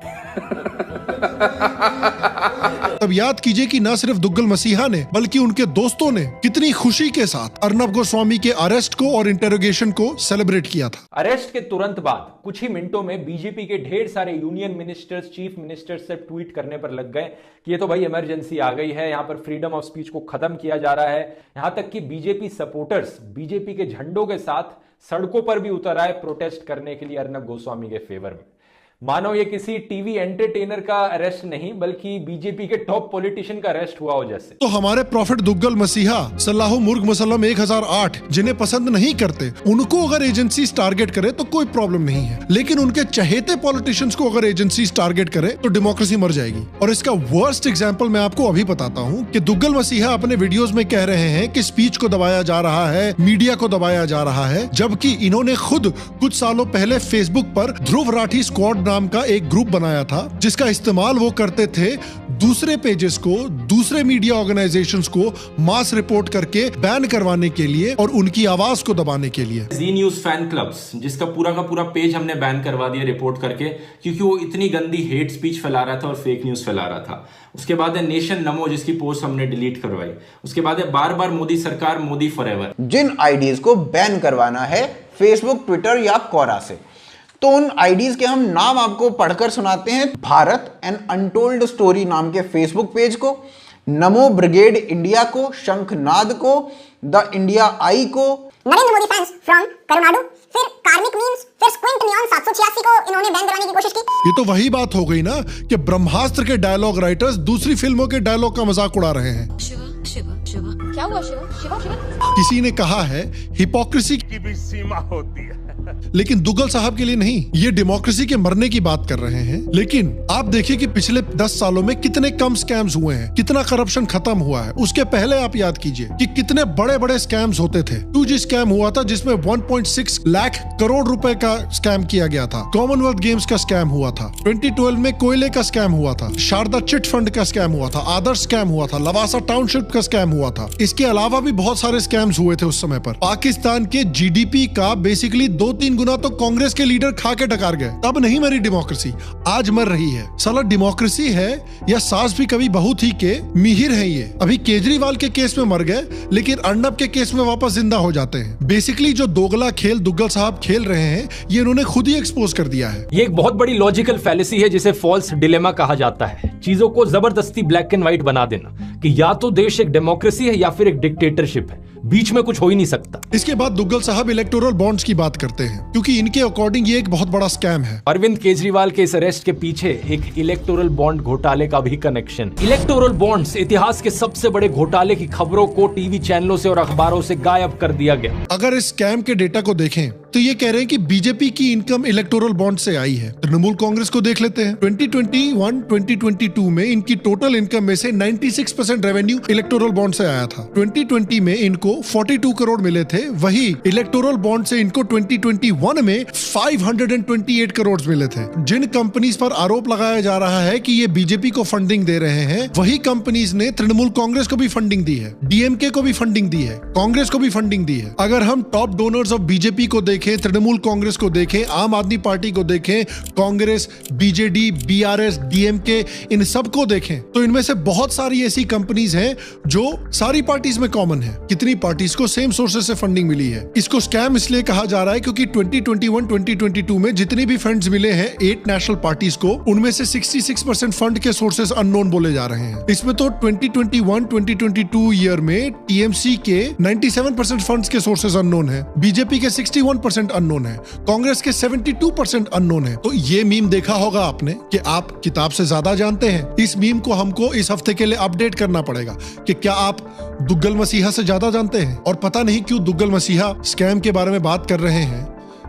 तब याद कीजिए कि न सिर्फ दुग्गल मसीहा ने बल्कि उनके दोस्तों ने कितनी खुशी के साथ अर्नब गोस्वामी के अरेस्ट को और इंटरोगेशन को सेलिब्रेट किया था। अरेस्ट के तुरंत बाद कुछ ही मिनटों में बीजेपी के ढेर सारे यूनियन मिनिस्टर्स, चीफ मिनिस्टर्स से ट्वीट करने पर लग गए कि ये तो भाई इमरजेंसी आ गई है, यहाँ पर फ्रीडम ऑफ स्पीच को खत्म किया जा रहा है। यहाँ तक कि बीजेपी सपोर्टर्स बीजेपी के झंडों के साथ सड़कों पर भी उतर आए प्रोटेस्ट करने के लिए अर्नब गोस्वामी के फेवर में। मानो ये किसी टीवी एंटरटेनर का अरेस्ट नहीं बल्कि बीजेपी के टॉप पॉलिटिशियन का अरेस्ट हुआ हो जैसे। तो हमारे प्रॉफिट दुग्गल मसीहा सल्लाहु मुर्ग मुसल्लम 1008 जिन्हें पसंद नहीं करते, उनको अगर एजेंसीज टारगेट करे तो कोई प्रॉब्लम नहीं है, लेकिन उनके चहेते पॉलिटिशियंस को अगर एजेंसीज टारगेट करे तो डेमोक्रेसी मर जाएगी। और इसका वर्स्ट एग्जांपल मैं आपको अभी बताता हूं कि दुग्गल मसीहा अपने वीडियोस में कह रहे हैं कि स्पीच को दबाया जा रहा है, मीडिया को दबाया जा रहा है, जबकि इन्होंने खुद कुछ सालों पहले फेसबुक पर ध्रुव राठी स्क्वाड नाम का एक ग्रुप बनाया था, जिसका इस्तेमाल वो करते थे दूसरे पेजेस को, दूसरे मीडिया ऑर्गेनाइजेशंस को मास रिपोर्ट करके बैन करवाने के लिए और उनकी आवाज को दबाने के लिए। जी न्यूज फैन क्लब्स, जिसका पूरा का पूरा पेज हमने बैन करवा दिया रिपोर्ट करके, क्योंकि वो इतनी गंदी हेट स्पीच फैला रहा था और फेक न्यूज फैला रहा था। उसके बाद है नेशन नमो, जिसकी पोस्ट हमने डिलीट करवाई। उसके बाद है बार बार मोदी सरकार, मोदी फॉरएवर। जिन आईडीज को बैन करवाना है फेसबुक, ट्विटर या कोरा से, तो उन आईडीज के हम नाम आपको पढ़कर सुनाते हैं। भारत एन अनटोल्ड स्टोरी नाम के फेसबुक पेज को, नमो ब्रिगेड इंडिया को, शंखनाद को, द इंडिया आई को, नरेंद्र मोदी फैंस फ्रॉम करुणाडु, फिर कार्मिक मीम्स, फिर स्क्विंट नियॉन 786 को इन्होंने बैन कराने की कोशिश की। ये तो वही बात हो गई ना कि ब्रह्मास्त्र के डायलॉग राइटर्स दूसरी फिल्मों के डायलॉग का मजाक उड़ा रहे हैं। शिवा शिवा शिवा क्या हुआ? शिवा शिवा शिवा किसी ने कहा है हिपोक्रेसी की भी सीमा होती है, लेकिन दुग्गल साहब के लिए नहीं, ये डेमोक्रेसी के मरने की बात कर रहे हैं। लेकिन आप देखिए कि पिछले 10 सालों में कितने कम स्कैम्स हुए हैं, कितना करप्शन खत्म हुआ है। उसके पहले आप याद कीजिए कि कितने बड़े बड़े स्कैम्स होते थे। 2G स्कैम हुआ था जिसमें 1.6 लाख करोड़ रुपए का स्कैम किया गया था। कॉमनवेल्थ गेम्स का स्कैम हुआ था। 2012 में कोयले का स्कैम हुआ था। शारदा चिट फंड का स्कैम हुआ था। आदर्श स्कैम हुआ था। लवासा टाउनशिप का स्कैम हुआ था। इसके अलावा भी बहुत सारे स्कैम्स हुए थे उस समय पर। पाकिस्तान के GDP का बेसिकली 2-3 गुना तो कांग्रेस के लीडर खा के डकार गए। तब नहीं मरी डेमोक्रेसी, आज मर रही है। साला डेमोक्रेसी है या सास भी कभी बहू थी के मिहिर है ये। अभी केजरीवाल के केस में मर गए, लेकिन अर्नब के केस में वापस जिंदा हो जाते हैं। बेसिकली जो दोगला खेल दुग्गल साहब खेल रहे हैं, ये इन्होंने खुद ही एक्सपोज कर दिया है। ये एक बहुत बड़ी लॉजिकल फैलेसी है जिसे फॉल्स डिलेमा कहा जाता है। चीजों को जबरदस्ती ब्लैक एंड व्हाइट बना देना कि या तो देश एक डेमोक्रेसी है या फिर एक डिक्टेटरशिप है, बीच में कुछ हो ही नहीं सकता। इसके बाद दुग्गल साहब इलेक्टोरल बॉन्ड्स की बात करते हैं, क्योंकि इनके अकॉर्डिंग ये एक बहुत बड़ा स्कैम है। अरविंद केजरीवाल के इस अरेस्ट के पीछे एक इलेक्टोरल बॉन्ड घोटाले का भी कनेक्शन। इलेक्टोरल बॉन्ड्स इतिहास के सबसे बड़े घोटाले की खबरों को टीवी चैनलों से और अखबारों से गायब कर दिया गया। अगर इस स्कैम के डेटा को देखें तो ये कह रहे हैं कि बीजेपी की इनकम इलेक्टोरल बॉन्ड से आई है। तृणमूल कांग्रेस को देख लेते हैं। 2021-2022 में इनकी टोटल इनकम में से 96% रेवेन्यू इलेक्टोरल बॉन्ड से आया था। 2020 में इनको 42 करोड़ मिले थे। वही इलेक्टोरल बॉन्ड से इनको 2021 में 528 करोड़ मिले थे। जिन कंपनीज पर आरोप लगाया जा रहा है कि ये बीजेपी को फंडिंग दे रहे हैं, वही कंपनीज ने तृणमूल कांग्रेस को भी फंडिंग दी है, डीएमके को भी फंडिंग दी है, कांग्रेस को भी फंडिंग दी है। अगर हम टॉप डोनर्स ऑफ बीजेपी को देखें, तृणमूल कांग्रेस को देखें, आम आदमी पार्टी को देखें, कांग्रेस, बीजेडी, बीआरएस, डीएमके, इन सब को देखें, तो इनमें से बहुत सारी ऐसी कंपनीज हैं जो सारी पार्टीज में कॉमन है। कितनी पार्टीज को सेम सोर्सेज से फंडिंग मिली है। इसको स्कैम इसलिए कहा जा रहा है क्योंकि 2021-2022 में जितने भी फंड्स मिले हैं 8 नेशनल पार्टीज को, उनमें से 66% फंड के सोर्सेज अननोन बोले जा रहे हैं। इसमें तो 2021-2022 ईयर में टीएमसी के 97% फंड्स के सोर्सेज अननोन है, बीजेपी के 61% अननोन है, कांग्रेस के 72% अननोन है। तो ये मीम देखा होगा आपने कि आप किताब से ज्यादा जानते हैं। इस मीम को हमको इस हफ्ते के लिए अपडेट करना पड़ेगा कि क्या आप दुग्गल मसीहा से ज्यादा जानते हैं। और पता नहीं क्यों दुग्गल मसीहा स्कैम के बारे में बात कर रहे हैं,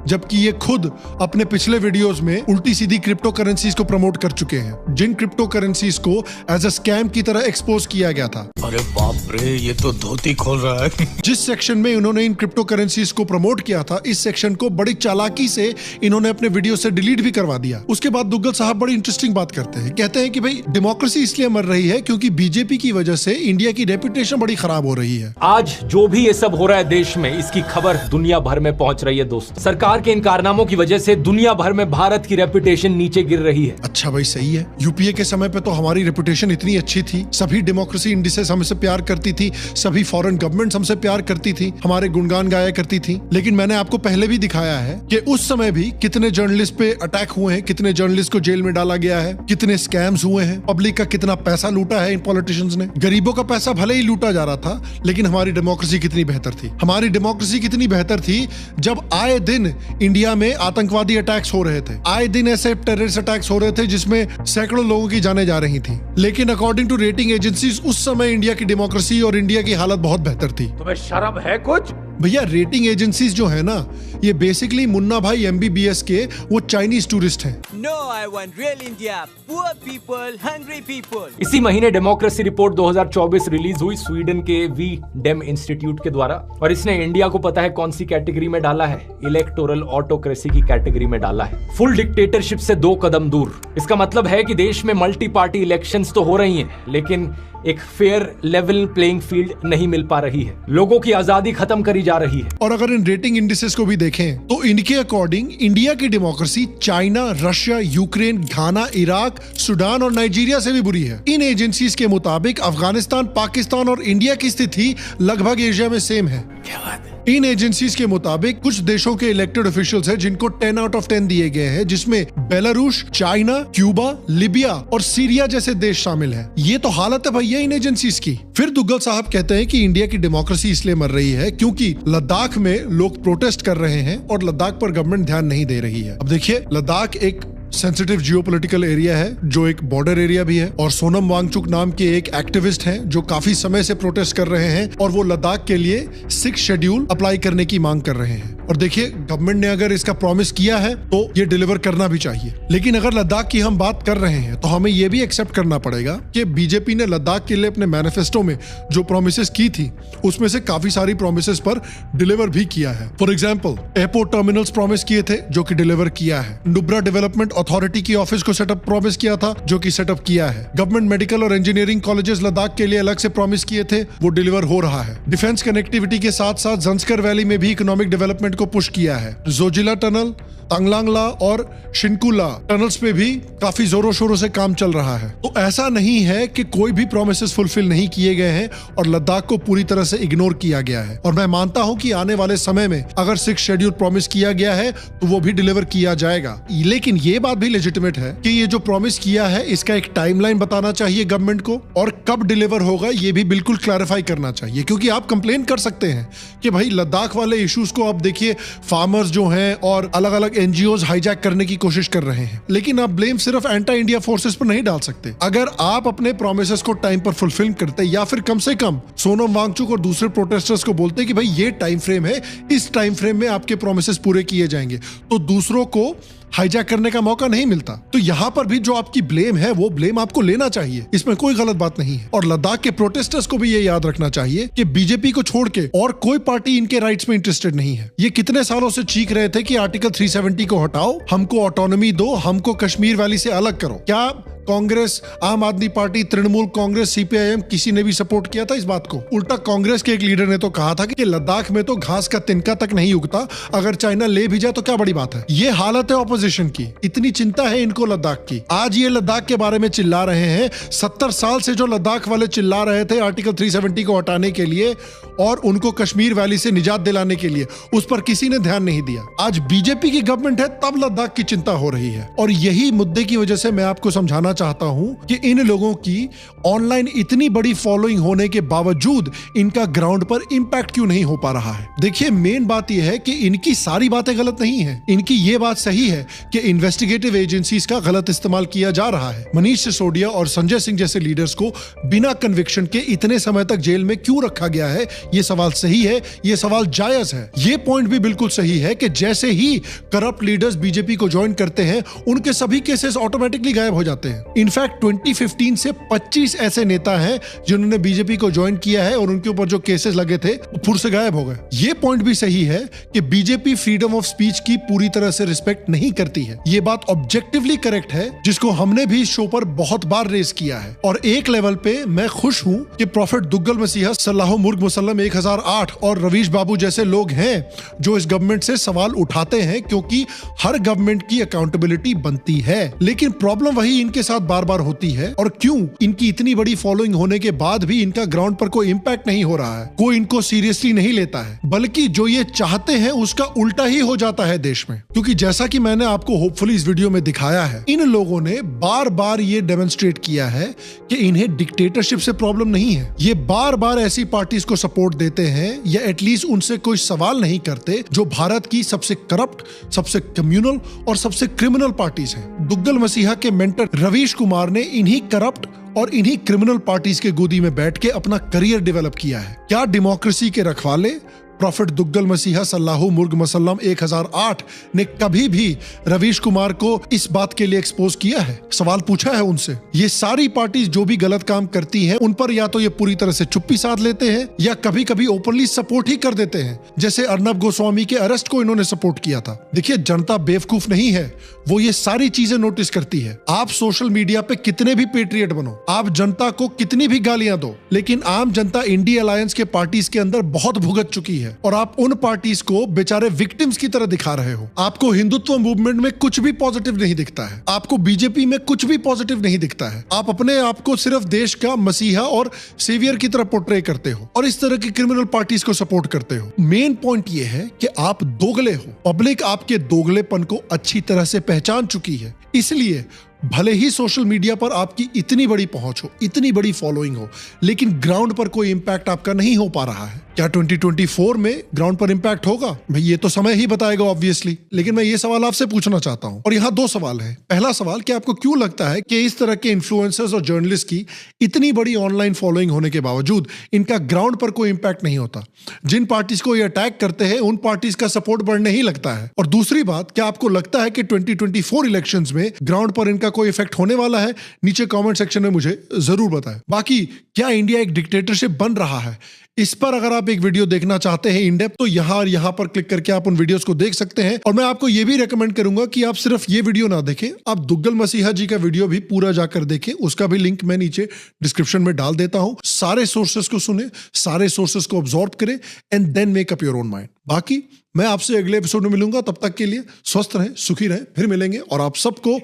जबकि ये खुद अपने पिछले वीडियोस में उल्टी सीधी क्रिप्टो करेंसीज को प्रमोट कर चुके हैं, जिन क्रिप्टो करेंसीज को एज अ स्कैम की तरह एक्सपोज किया गया था। अरे बाप रे, ये तो धोती खोल रहा है। जिस सेक्शन में इन्होंने इन क्रिप्टो करेंसीज को प्रमोट किया था, इस सेक्शन को बड़ी चालाकी से इन्होंने अपने वीडियो से डिलीट भी करवा दिया। उसके बाद दुग्गल साहब बड़ी इंटरेस्टिंग बात करते हैं, कहते हैं कि भाई डेमोक्रेसी इसलिए मर रही है क्योंकि बीजेपी की वजह से इंडिया की रेपुटेशन बड़ी खराब हो रही है। आज जो भी ये सब हो रहा है देश में, इसकी खबर दुनिया भर में पहुंच रही है दोस्तों। सरकार के इन कारनामों की वजह से दुनिया भर में भारत की रेपुटेशन नीचे गिर रही है। अच्छा भाई, सही है। यूपीए के समय पे तो हमारी रेपुटेशन इतनी अच्छी थी, सभी डेमोक्रेसी इंडिसेस हमसे प्यार करती थी, सभी फॉरेन गवर्नमेंट्स हमसे प्यार करती थी, हमारे गुणगान गाया करती थी। लेकिन मैंने आपको पहले भी दिखाया है कि उस समय भी कितने जर्नलिस्ट पे अटैक हुए हैं, कितने जर्नलिस्ट को जेल में डाला गया है, कितने स्कैम्स हुए हैं, पब्लिक का कितना पैसा लूटा है इन पॉलिटिशियंस ने। गरीबों का पैसा भले ही लूटा जा रहा था, लेकिन हमारी डेमोक्रेसी कितनी बेहतर थी। हमारी डेमोक्रेसी कितनी बेहतर थी जब आए दिन इंडिया में आतंकवादी अटैक्स हो रहे थे, आए दिन ऐसे टेररिस्ट अटैक्स हो रहे थे जिसमें सैकड़ों लोगों की जानें जा रही थी। लेकिन अकॉर्डिंग टू रेटिंग एजेंसीज उस समय इंडिया की डेमोक्रेसी और इंडिया की हालत बहुत बेहतर थी। तुम्हें शर्म है कुछ? भैया रेटिंग एजेंसीज जो है ना, ये बेसिकली मुन्ना भाई MBBS के वो चाइनीज टूरिस्ट हैं। No, I want real India, poor people, hungry people. इसी महीने डेमोक्रेसी रिपोर्ट 2024 रिलीज हुई स्वीडन के वी डेम इंस्टीट्यूट के द्वारा, और इसने इंडिया को पता है कौन सी कैटेगरी में डाला है? इलेक्टोरल ऑटोक्रेसी की कैटेगरी में डाला है। फुल डिक्टेटरशिप से 2 कदम दूर। इसका मतलब है कि देश में मल्टी पार्टी इलेक्शंस तो हो रही हैं, लेकिन एक फेयर लेवल प्लेइंग फील्ड नहीं मिल पा रही है। लोगों की आजादी खत्म करी जा रही है। और अगर इन रेटिंग इंडिसेस को भी देखें तो इनके अकॉर्डिंग इंडिया की डेमोक्रेसी चाइना, रशिया, यूक्रेन, घाना, इराक, सूडान और नाइजीरिया से भी बुरी है। इन एजेंसीज के मुताबिक अफगानिस्तान, पाकिस्तान और इंडिया की स्थिति लगभग एशिया में सेम है। क्या बात है? इन एजेंसीज के मुताबिक कुछ देशों के इलेक्टेड ऑफिशियल्स हैं जिनको 10 आउट ऑफ 10 दिए गए हैं, जिसमें बेलारूस, चाइना, क्यूबा, लिबिया और सीरिया जैसे देश शामिल हैं। ये तो हालत है भैया इन एजेंसीज की। फिर दुग्गल साहब कहते हैं कि इंडिया की डेमोक्रेसी इसलिए मर रही है क्योंकि लद्दाख में लोग प्रोटेस्ट कर रहे हैं और लद्दाख पर गवर्नमेंट ध्यान नहीं दे रही है। अब देखिए, लद्दाख एक सेंसिटिव जियोपॉलिटिकल एरिया है जो एक बॉर्डर एरिया भी है, और सोनम वांगचुक नाम के एक एक्टिविस्ट हैं जो काफी समय से प्रोटेस्ट कर रहे हैं और वो लद्दाख के लिए 6 शेड्यूल अप्लाई करने की मांग कर रहे हैं। और देखिए, गवर्नमेंट ने अगर इसका प्रॉमिस किया है तो ये डिलीवर करना भी चाहिए। लेकिन अगर लद्दाख की हम बात कर रहे हैं तो हमें ये भी एक्सेप्ट करना पड़ेगा कि बीजेपी ने लद्दाख के लिए अपने मैनिफेस्टो में जो प्रोमिसेस की थी उसमें से काफी सारी प्रोमिसेस पर डिलीवर भी किया है। For example, airport terminals promise किए थे जो कि डिलीवर किया है। नुब्रा डेवलपमेंट अथॉरिटी की ऑफिस को सेटअप प्रॉमिस किया था जो कि सेटअप किया है। गवर्नमेंट मेडिकल और इंजीनियरिंग कॉलेजेस लद्दाख के लिए अलग से प्रॉमिस किए थे, वो डिलीवर हो रहा है। डिफेंस कनेक्टिविटी के साथ साथ जंस्कर वैली में भी इकोनॉमिक डेवलपमेंट को पुश किया है। जोजिला टनल, तांगलांगला और शिनकुला टनल्स पे भी काफी जोरों शोरों से काम चल रहा है। तो ऐसा नहीं है कि कोई भी प्रोमिसेस फुलफिल नहीं किए गए हैं और लद्दाख को पूरी तरह से इग्नोर किया गया है। और मैं मानता हूं कि आने वाले समय में अगर 6 शेड्यूल प्रॉमिस किया गया है तो वो भी डिलीवर किया जाएगा। लेकिन ये बात भी लेजिटिमेट है कि ये जो प्रॉमिस किया है इसका एक टाइमलाइन बताना चाहिए गवर्नमेंट को, और कब डिलीवर होगा ये भी बिल्कुल क्लैरिफाई करना चाहिए। क्योंकि आप कंप्लेन कर सकते हैं कि भाई लद्दाख वाले इश्यूज को आप देखिए, फार्मर्स जो हैं और अलग अलग एनजीओज हाईजैक करने की कोशिश कर रहे हैं, लेकिन आप ब्लेम सिर्फ एंटी इंडिया फोर्सेस पर नहीं डाल सकते। अगर आप अपने प्रोमिसेस को टाइम पर फुलफिल करते या फिर कम से कम सोनम वांगचुक और दूसरे प्रोटेस्टर्स को बोलते कि भाई ये टाइम फ्रेम है, इस टाइम फ्रेम में आपके प्रोमिसेस पूरे किए जाएंगे, तो दूसरों को हाईजैक करने का मौका नहीं मिलता। तो यहाँ पर भी जो आपकी ब्लेम है वो ब्लेम आपको लेना चाहिए, इसमें कोई गलत बात नहीं है। और लद्दाख के प्रोटेस्टर्स को भी ये याद रखना चाहिए कि बीजेपी को छोड़ के और कोई पार्टी इनके राइट्स में इंटरेस्टेड नहीं है। ये कितने सालों से चीख रहे थे कि आर्टिकल 370 को हटाओ, हमको ऑटोनॉमी दो, हमको कश्मीर वैली से अलग करो। क्या कांग्रेस, आम आदमी पार्टी, तृणमूल कांग्रेस, CPIM किसी ने भी सपोर्ट किया था इस बात को? उल्टा कांग्रेस के एक लीडर ने तो कहा था कि लद्दाख में तो घास का तिनका तक नहीं उगता, अगर चाइना ले भी जाए तो क्या बड़ी बात है। ये हालत है ऑपोजिशन की, इतनी चिंता है इनको लद्दाख की। आज ये लद्दाख के बारे में चिल्ला रहे हैं। 70 साल से जो लद्दाख वाले चिल्ला रहे थे आर्टिकल 370 को हटाने के लिए और उनको कश्मीर वैली से निजात दिलाने के लिए, उस पर किसी ने ध्यान नहीं दिया। आज बीजेपी की गवर्नमेंट है तब लद्दाख की चिंता हो रही है। और यही मुद्दे की वजह से मैं आपको समझाना चाहता हूं कि इन लोगों की ऑनलाइन इतनी बड़ी फॉलोइंग होने के बावजूद इनका ग्राउंड पर इंपैक्ट क्यों नहीं हो पा रहा है। देखिए, मेन बात यह है कि इनकी सारी बातें गलत नहीं है। इनकी यह बात सही है कि इन्वेस्टिगेटिव एजेंसीज का गलत इस्तेमाल किया जा रहा है। मनीष सिसोदिया और संजय सिंह जैसे लीडर्स को बिना कन्विक्शन के इतने समय तक जेल में क्यों रखा गया है, यह सवाल सही है, यह सवाल जायज है। यह पॉइंट भी बिल्कुल सही है कि जैसे ही करप्ट लीडर्स बीजेपी को ज्वाइन करते हैं उनके सभी केसेस ऑटोमेटिकली गायब हो जाते हैं। इनफैक्ट 2015 से 25 ऐसे नेता हैं जिन्होंने बीजेपी को ज्वाइन किया है और उनके ऊपर जो केसेस लगे थे वो फिर से गायब हो गए। ये पॉइंट भी सही है कि बीजेपी फ्रीडम ऑफ स्पीच की पूरी तरह से रिस्पेक्ट नहीं करती है। ये बात ऑब्जेक्टिवली करेक्ट है, जिसको हमने भी शो पर बहुत बार रेस किया है। और एक लेवल पे मैं खुश हूं कि प्रॉफेट दुग्गल मसीहा सल्लाहु मुर्ग मुसल्लम 1008 और रवीश बाबू जैसे लोग हैं जो इस गवर्नमेंट से सवाल उठाते हैं, क्योंकि हर गवर्नमेंट की अकाउंटेबिलिटी बनती है। लेकिन प्रॉब्लम वही इनके साथ बार बार होती है। और क्यों इनकी इतनी बड़ी फॉलोइंग होने के बाद भी इनका ग्राउंड पर कोई इंपैक्ट नहीं हो रहा है, कोई इनको सीरियसली नहीं लेता है, बल्कि जो ये चाहते हैं उसका उल्टा ही हो जाता है देश में। क्योंकि जैसा कि मैंने आपको होपफुली इस वीडियो में दिखाया है, इन लोगों ने बार बार ये डेमोन्स्ट्रेट किया है कि इन्हें डिक्टेटरशिप से प्रॉब्लम नहीं है। ये बार बार ऐसी पार्टीज को सपोर्ट सपोर्ट देते हैं या एटलीस्ट उनसे कोई सवाल नहीं करते जो भारत की सबसे करप्ट, सबसे कम्युनल और सबसे क्रिमिनल पार्टीज हैं। दुग्गल मसीहा के मेंटर रवीश कुमार ने इन्हीं करप्ट और इन्हीं क्रिमिनल पार्टीज के गोदी में बैठ के अपना करियर डेवलप किया है। क्या डेमोक्रेसी के रखवाले प्रॉफिट दुग्गल मसीहा सल्लाहु मुर्ग मसल्लम 1008 ने कभी भी रवीश कुमार को इस बात के लिए एक्सपोज किया है? सवाल पूछा है उनसे? ये सारी पार्टीज जो भी गलत काम करती हैं उन पर या तो ये पूरी तरह से चुप्पी साध लेते हैं या कभी कभी ओपनली सपोर्ट ही कर देते हैं, जैसे अर्नब गोस्वामी के अरेस्ट को इन्होंने सपोर्ट किया था। देखिए, जनता बेवकूफ नहीं है, वो ये सारी चीजें नोटिस करती है। आप सोशल मीडिया पे कितने भी पेट्रियट बनो, आप जनता को कितनी भी गालियां दो, लेकिन आम जनता इंडिया अलायंस के पार्टीज के अंदर बहुत भुगत चुकी है और आप उन पार्टीज को बेचारे विक्टिम्स की तरह दिखा रहे हो। आपको हिंदुत्व मूवमेंट में कुछ भी पॉजिटिव नहीं दिखता है, आपको बीजेपी में कुछ भी पॉजिटिव नहीं दिखता है। आप अपने आप को सिर्फ देश का मसीहा और सेवियर की तरह पोर्ट्रे करते हो और इस तरह की क्रिमिनल पार्टीज को सपोर्ट करते हो। मेन पॉइंट ये है कि आप दोगले हो। पब्लिक आपके दोगलेपन को अच्छी तरह से पहचान चुकी है। इसलिए भले ही सोशल मीडिया पर आपकी इतनी बड़ी पहुंच हो, इतनी बड़ी फॉलोइंग हो, लेकिन ग्राउंड पर कोई इंपैक्ट आपका नहीं हो पा रहा है। क्या 2024 में ग्राउंड पर इंपैक्ट होगा? भाई ये तो समय ही बताएगा ऑब्वियसली, लेकिन मैं ये सवाल आपसे पूछना चाहता हूं और यहाँ दो सवाल है। पहला सवाल कि आपको क्यों लगता है कि इस तरह के इन्फ्लुएंसर्स और जर्नलिस्ट की इतनी बड़ी ऑनलाइन फॉलोइंग होने के बावजूद इनका ग्राउंड पर कोई इंपैक्ट नहीं होता? जिन पार्टीज को ये अटैक करते हैं उन पार्टीज का सपोर्ट बढ़ने ही लगता है। और दूसरी बात, क्या आपको लगता है कि 2024 इलेक्शंस में ग्राउंड पर इनका कोई इफेक्ट होने वाला है? नीचे कमेंट सेक्शन में मुझे जरूर बताएं। बाकी क्या इंडिया एक डिक्टेटरशिप बन रहा है? इस पर अगर आप एक वीडियो देखना चाहते हैं इन डेप्थ, तो यहाँ और यहाँ पर क्लिक करके आप उन वीडियोस को देख सकते हैं। और मैं आपको ये भी रेकमेंड करूंगा कि आप सिर्फ ये वीडियो ना देखें, आप दुग्गल मसीहा जी का वीडियो भी पूरा जाकर देखें। उसका भी लिंक मैं नीचे डिस्क्रिप्शन में डाल देता हूं। सारे सोर्सेस को सुने, सारे सोर्सेस को ऑब्जॉर्व करें and then make up your own mind. बाकी मैं आपसे अगले एपिसोड में मिलूंगा, तब तक के लिए स्वस्थ रहें, सुखी रहें, फिर मिलेंगे। और आप सबको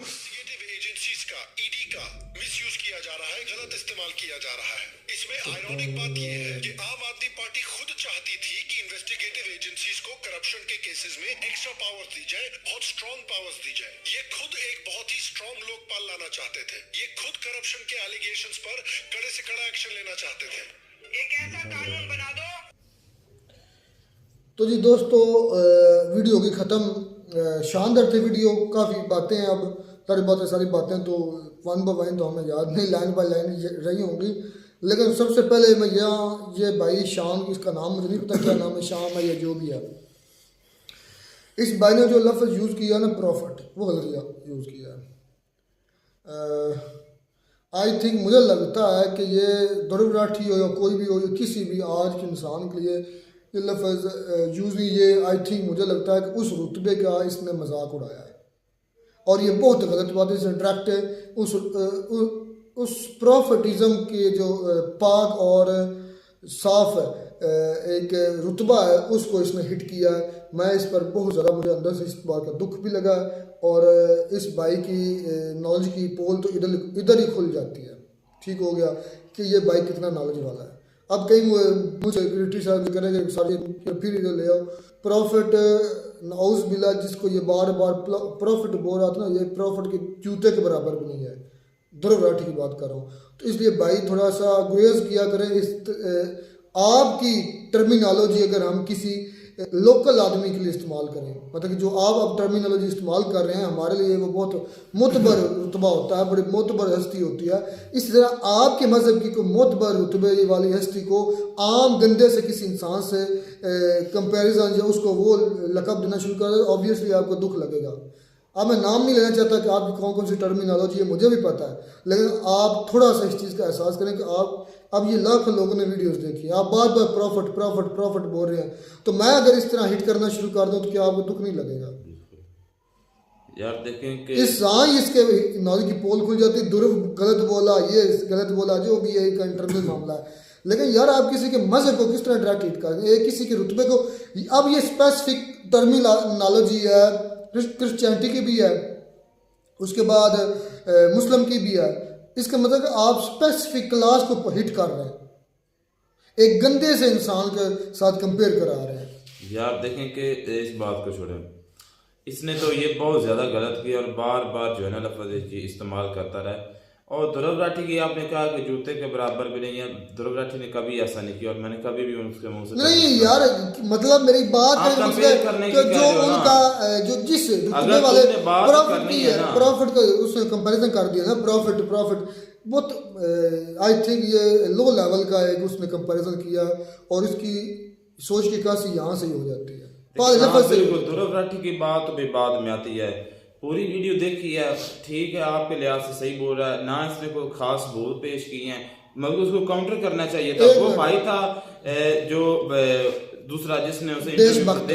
आयरॉनिक बात यह है कि आम आदमी पार्टी खुद चाहती थी कि इन्वेस्टिगेटिव एजेंसीज को करप्शन के केसेस में एक्स्ट्रा पावर्स दी जाए, बहुत स्ट्रॉन्ग पावर्स दी जाए। ये खुद एक बहुत ही स्ट्रॉन्ग लोकपाल लाना चाहते थे। ये खुद करप्शन के एलिगेशंस पर कड़े से कड़ा एक्शन लेना चाहते थे। एक ऐसा कानून बना दो। तो जी दोस्तों, वीडियो की खत्म। शानदार थे वीडियो, काफ़ी बातें, अब सारी बातें तो वन बाय वन तो हमें याद नहीं, लाइन बाय लाइन रही होंगी। लेकिन सबसे पहले मैं ये भाई शाम, इसका नाम मुझे नहीं पता क्या नाम है, शाम है या जो भी है, इस भाई ने जो लफ्ज़ यूज़ किया ना प्रॉफिट, वो गलत यूज़ किया है। आई थिंक मुझे लगता है कि ये ध्रुव राठी हो या कोई भी हो, या किसी भी आज के इंसान के लिए ये लफ्ज़ यूज़ नहीं, ये आई थिंक मुझे लगता है कि उस रुतबे का इसने मजाक उड़ाया है और ये बहुत गलत बात है। डायरेक्ट उस प्रॉफिटिज़म के जो पाक और साफ एक रुतबा है उसको इसने हिट किया है। मैं इस पर बहुत ज़्यादा, मुझे अंदर से इस बात का दुख भी लगा और इस भाई की नॉलेज की पोल तो इधर ही खुल जाती है। ठीक हो गया कि ये भाई कितना नॉलेज वाला है। अब कहीं मुझे क्रिटिसाइज करेंगे सारे, फिर इधर ले आओ प्रॉफिट नाउज बिला, जिसको ये बार बार प्रॉफिट बोल रहा था ना, ये प्रॉफिट के जूते के बराबर भी नहीं है। ध्रुव राठी की बात कर रहा हूँ, तो इसलिए भाई थोड़ा सा गुरेज किया करें। इस आपकी टर्मिनोलॉजी अगर हम किसी लोकल आदमी के लिए इस्तेमाल करें, मतलब कि जो आप अब टर्मिनोलॉजी इस्तेमाल कर रहे हैं हमारे लिए वो बहुत मोतबर रुतबा होता है, बड़ी मोतबर हस्ती होती है। इस तरह आपके मज़हब की कोई मोतबर रुतबे वाली हस्ती को आम गंदे से किसी इंसान से कंपैरिजन या उसको वो लक़ब देना शुरू कर दे, ऑब्वियसली आपको दुख लगेगा। अब मैं नाम नहीं लेना चाहता कि आपकी कौन कौन सी टर्मिनोलॉजी है, मुझे भी पता है, लेकिन आप थोड़ा सा इस चीज़ का एहसास करें कि आप अब ये लाखों लोगों ने वीडियोस देखी, आप बार बार प्रॉफिट प्रॉफिट प्रॉफिट बोल रहे हैं, तो मैं अगर इस तरह हिट करना शुरू कर दूं तो क्या आपको दुख नहीं लगेगा? यार देखें कि इस इसके नॉलेज की पोल खुल जाती, ध्रुव गलत बोला, ये गलत बोला, जो भी है एक इंटरनल मामला है। लेकिन यार आप किसी के मज़हब को किस तरह डायरेक्ट हिट करेंगे, किसी के रुतबे को। अब ये स्पेसिफिक टर्मिनोलॉजी है, क्रिश्चियनिटी की भी है, उसके बाद मुस्लिम की भी है। इसका मतलब आप स्पेसिफिक क्लास को हिट कर रहे हैं, एक गंदे से इंसान के साथ कंपेयर करा रहे हैं। यार देखें कि इस बात को छोड़ें, इसने तो ये बहुत ज़्यादा गलत किया और बार बार जो है ना लफ्ज़ इस्तेमाल करता रहा। और ध्रुव राठी की आपने कहा कि जूते के बराबर भी नहीं है, ध्रुव राठी ने कभी ऐसा नहीं किया और मैंने कभी भी उसके मुंह से नहीं यार, मतलब मेरी बात है जो उनका जो जिस रुतबे वाले प्रॉफिट की है, प्रॉफिट का उसने कंपैरिजन कर दिया ना, प्रॉफिट बहुत आई थिंक ये लो लेवल का है कि उसने कंपैरिजन किया और इसकी सोच की कासी यहाँ से ही हो जाती है। बिल्कुल ध्रुव राठी की बात तो बाद में आती है। पूरी वीडियो देखी है, ठीक है, आपके लिहाज से सही बोल रहा है, ना इसने कोई खास बोल पेश किए हैं, मगर उसको काउंटर करना चाहिए था। वो भाई था जो दूसरा जिसने उसे देशभक्त,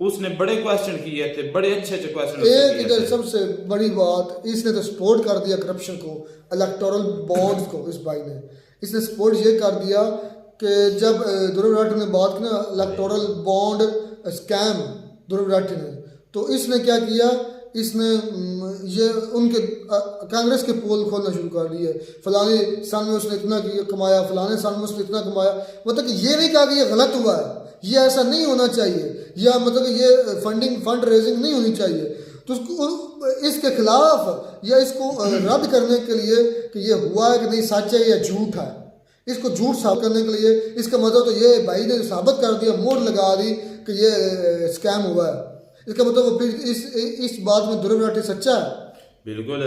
उसने बड़े क्वेश्चन किए थे, बड़े अच्छे क्वेश्चन। एक इधर सबसे बड़ी बात, इसने तो सपोर्ट कर दिया करप्शन को, इलेक्टोरल बॉन्ड्स को। इस भाई ने इसने सपोर्ट ये कर दिया कि जब ध्रुव राठी ने बात की ना electoral bond scam Dhruv Rathee ने, तो इसने क्या किया, इसने ये उनके कांग्रेस के पोल खोलना शुरू कर दिए, फलाने साल में उसने इतना कमाया, फलाने साल में उसने इतना कमाया। मतलब कि ये नहीं कहा कि ये गलत हुआ है, ये ऐसा नहीं होना चाहिए, या मतलब कि ये फंड रेजिंग नहीं होनी चाहिए। तो इसके खिलाफ या इसको रद्द करने के लिए कि ये हुआ है कि नहीं, सच है या झूठ है, इसको झूठ साबित करने के लिए, इसका मतलब तो ये भाई ने साबित कर दिया, मोड़ लगा दी कि ये स्कैम हुआ है। इसका मतलब फिर इस बात में ध्रुव राठी सच्चा है। बिल्कुल।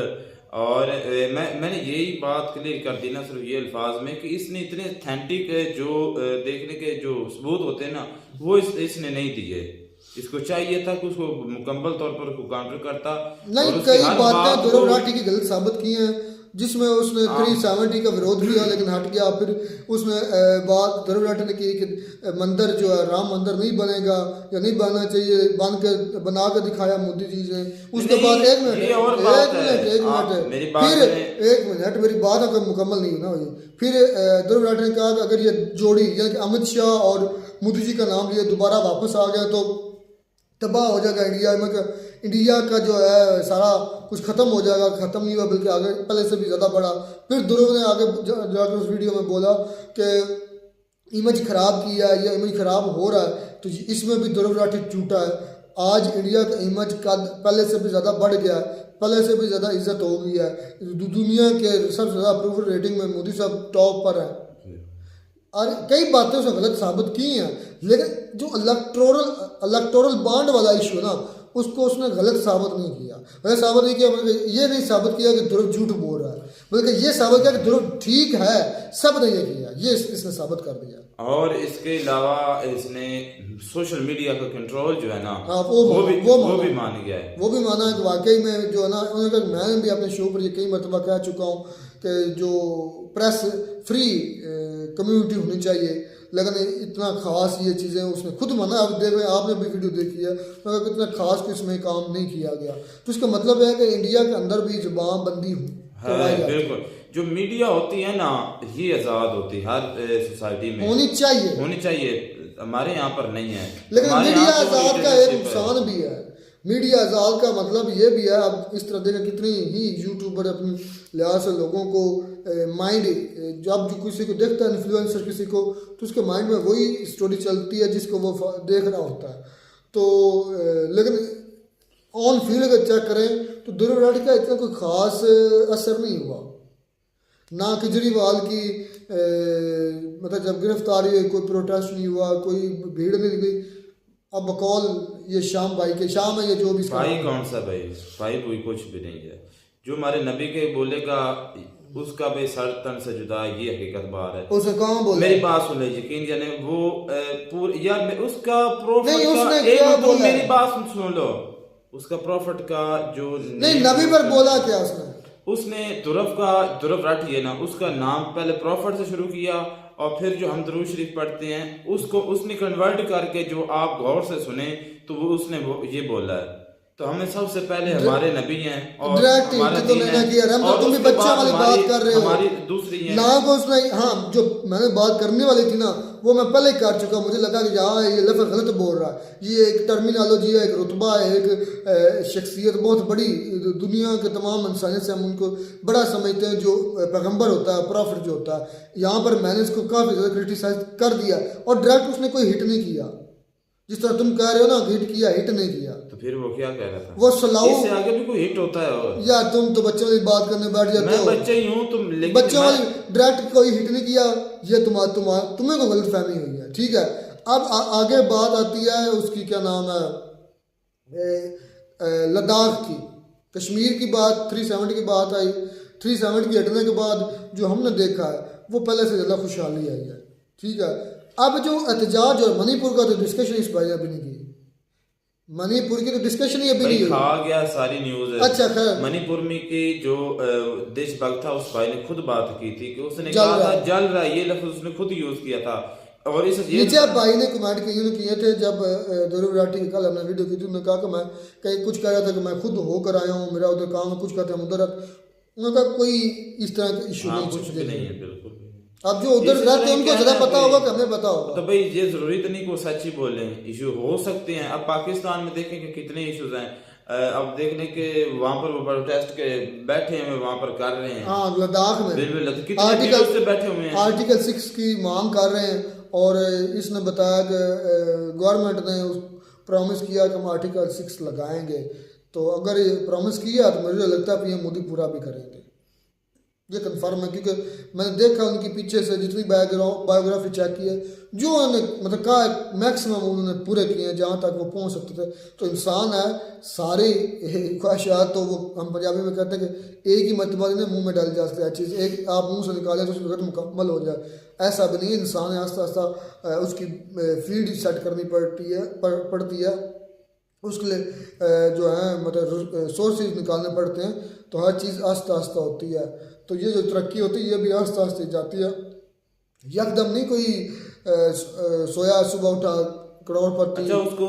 और मैंने यही बात क्लियर कर दी ना सिर्फ ये अल्फाज में कि इसने इतने ऑथेंटिक जो देखने के जो सबूत होते हैं ना, वो इसने नहीं दिए। इसको चाहिए था कि उसको मुकम्मल तौर पर काउंटर करता। नहीं, कई बातें ध्रुव राठी की गलत साबित की हैं, जिसमें उसने 370 का विरोध किया लेकिन हट गया। फिर उसने बात ध्रुव राठी ने की कि मंदिर जो है राम मंदिर नहीं बनेगा या नहीं बनना चाहिए, बना के दिखाया मोदी जी ने। उसके बाद एक मिनट मेरी बात अगर मुकम्मल नहीं ना हुई, फिर ध्रुव राठी ने कहा कि अगर ये जोड़ी यानी कि अमित शाह और मोदी जी का नाम लिए दोबारा वापस आ गया तो तबाह हो जाएगा इंडिया में, इंडिया का जो है सारा कुछ खत्म हो जाएगा। खत्म नहीं हुआ बल्कि आगे पहले से भी ज़्यादा बढ़ा। फिर ध्रुव ने आगे जाकर उस वीडियो में बोला कि इमेज ख़राब किया है, या इमेज ख़राब हो रहा है, तो इसमें भी ध्रुव राठी झूठा है। आज इंडिया का इमेज का पहले से भी ज़्यादा बढ़ गया है, पहले से भी ज़्यादा इज्जत हो गई है। दुनिया के सबसे ज़्यादा अप्रूवल रेटिंग में मोदी साहब टॉप पर है। और कई बातें उसने गलत साबित की हैं, लेकिन जो इलेक्टोरल बॉन्ड वाला इशू ना, उसको उसने गलत साबित नहीं किया। गलत साबित नहीं किया, बल्कि ये नहीं साबित किया कि ध्रुव झूठ बोल रहा है, बल्कि ये साबित किया कि ध्रुव ठीक है, सब ने ये किया, ये इसने साबित कर दिया। और इसके अलावा इसने सोशल मीडिया का कंट्रोल जो है ना, वो भी मान गया है। वो भी माना है कि वाकई में जो है ना, मैंने भी अपने शो पर ये कई मरतबा कह चुका हूँ कि जो प्रेस फ्री कम्युनिटी होनी चाहिए, लेकिन इतना खास ये चीज़ें उसने खुद माना। अब देख रहे हैं, आपने भी वीडियो देखी है, मगर इतना खास कुछ इसमें काम नहीं किया गया। तो इसका मतलब है कि इंडिया के अंदर भी जुबान बंदी है। बिल्कुल, जो मीडिया होती है ना, ये आज़ाद होती है, हर सोसाइटी में होनी चाहिए। हमारे यहाँ पर नहीं है। लेकिन मीडिया आज़ाद का एक नुकसान भी है। मीडिया आज़ाद का मतलब ये भी है, अब इस तरह देखें कितनी ही यूट्यूबर अपने लिहाज से लोगों को माइंड, जब जो किसी को देखता है इन्फ्लुएंसर किसी को, तो उसके माइंड में वही स्टोरी चलती है जिसको वो देख रहा होता है। तो लेकिन ऑन फील्ड अगर चेक करें तो ध्रुव राठी का इतना कोई ख़ास असर नहीं हुआ। ना केजरीवाल की मतलब जब गिरफ्तारी हुई कोई प्रोटेस्ट नहीं हुआ, कोई भीड़ नहीं गई। अब बकौल ये शाम भाई के, शाम है ये जो भी भाई, कौन सा भाई कोई कुछ भी नहीं है। जो हमारे नबी के बोलेगा उसका भी सर तन से जुदा, ये हकीकत बात है। उसे कौन बोले? मेरी बात सुन लीजिए, यकीन जाने वो पूरे यार उसका प्रॉफिट नहीं, उसने क्या बोला? मेरी बात सुन लो, उसका प्रॉफिट का जो नहीं, नबी पर बोला क्या उसने ध्रुव राठी है ना, उसका नाम पहले प्रॉफिट से शुरू किया और फिर जो हम दरूद शरीफ पढ़ते हैं उसको उसने कन्वर्ट करके, जो आप गौर से सुने तो वो उसने ये बोला है। तो हमें सबसे पहले हमारे नबी हैं और हमारा दीन है, और तुम भी बच्चा वाली बात कर रहे हो। हमारी दूसरी है ना को उसने, हाँ, जो मैंने बात करने वाली थी ना, वो मैं पहले ही कर चुका। मुझे लगा कि यहाँ ये लफ्ज़ गलत बोल रहा है। ये एक टर्मिनोलॉजी है, एक रुतबा है, एक शख्सियत बहुत बड़ी, दुनिया के तमाम इंसानियत से हम उनको बड़ा समझते हैं। जो पैगम्बर होता है, प्रॉफिट जो होता है, यहाँ पर मैंने इसको काफ़ी ज़्यादा क्रिटिसाइज कर दिया और डायरेक्ट उसने कोई हिट नहीं किया। जिस तरह तुम कह रहे हो ना हिट किया, हिट नहीं किया। तो फिर वो क्या कह रहा था? वो सलाऊ, इससे आगे भी कोई हिट होता है? और यार तुम तो बच्चों वाली बात करने बैठ जाते हो। मैं बच्चा ही हूँ, तुम बच्चों वाली डायरेक्ट कोई हिट नहीं किया, ये तुम्हें को गलत फहमी हुई है, ठीक है। अब आगे बात आती है उसकी, क्या नाम है, लद्दाख की, कश्मीर की बात, 370 की बात आई। 370 की हटने के बाद जो हमने देखा है वो पहले से ज़्यादा खुशहाली आई है, ठीक है। अब जो एहतजाज और मणिपुर का तो डिस्कशन इस भाई अभी नहीं की, मणिपुर की तो डिस्कशन ही अभी नहीं हुई। खा गया सारी न्यूज। अच्छा खैर, मणिपुर में की जो देशभक्त था उस भाई ने खुद बात की थी कि उसने कहा था जल रहा है, ये लफ्ज उसने खुद यूज किया था। और इस नीचे भाई ने कमेंट किए थे जब ध्रुव राठी की कल हमने वीडियो की थी, उन्होंने कहा कि मैं कहीं कुछ कह रहा था कि मैं खुद होकर आया हूँ, मेरा उधर काम है, कुछ कहते हैं उधर। उन्होंने कहा कोई इस तरह का इशू नहीं, कुछ भी नहीं है, बिल्कुल। अब जो उधर रहते हैं उनको ज़्यादा पता होगा कि हमें पता होगा। तो भाई ये जरूरी तो नहीं को सच ही बोले, इशू हो सकते हैं। अब पाकिस्तान में देखें कि कितने इश्यूज हैं, अब देखने के वहाँ पर वो प्रोटेस्ट के बैठे हैं, वहाँ पर कर रहे हैं। हाँ, लद्दाख में आर्टिकल से बैठे हुए हैं, आर्टिकल 6 की मांग कर रहे हैं। और इसने बताया कि गवर्नमेंट ने प्रॉमिस किया कि हम आर्टिकल 6 लगाएंगे। तो अगर ये प्रॉमिस किया तो मुझे लगता है पीएम मोदी पूरा भी करेंगे, ये कंफर्म है। क्योंकि मैंने देखा उनकी पीछे से जितनी बायोग्राफी चेक की है, जो उन्होंने मतलब कहा मैक्सिमम उन्होंने पूरे किए हैं जहाँ तक वो पहुँच सकते थे। तो इंसान है, सारी ख्वाहिशात तो वो हम पंजाबी में कहते हैं कि एक ही मरतबा ने मुंह में डाली जा सकती है चीज़, एक आप मुंह से निकालें तो उसकी वक्त मुकम्मल हो जाए, ऐसा भी नहीं। इंसान है, आस्ता आस्ता उसकी फील्ड सेट करनी पड़ती है, उसके लिए जो है मतलब सोर्सेज निकालने पड़ते हैं। तो हर चीज़ आस्ता आस्ता होती है। तो ये जो तरक्की होती है ये भी आस्ता आस्ता जाती है, यकदम नहीं। कोई सोया सुबह उठा करोड़पति। अच्छा, उसको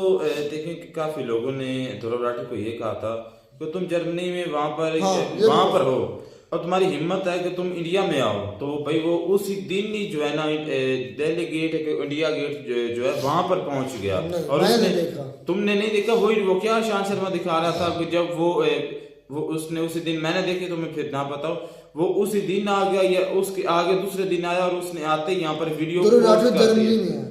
देखें कि काफी लोगों ने ध्रुव राठी को ये कहा था कि तुम जर्मनी में वहां पर हो और तुम्हारी हिम्मत है कि तुम इंडिया में आओ। तो भाई वो उसी दिन ही जो है ना दिल्ली गेट इंडिया गेट जो है वहां पर पहुंच गया। और उसने तुमने नहीं देखा, वो क्या शान शर्मा दिखा रहा था कि जब वो उसने उसी दिन, मैंने देखी तुम्हें फिर ना बताओ, वो उसी दिन आ गया या उसके आगे दूसरे दिन आया और उसने आते ही यहाँ पर वीडियो जर्मनी में है।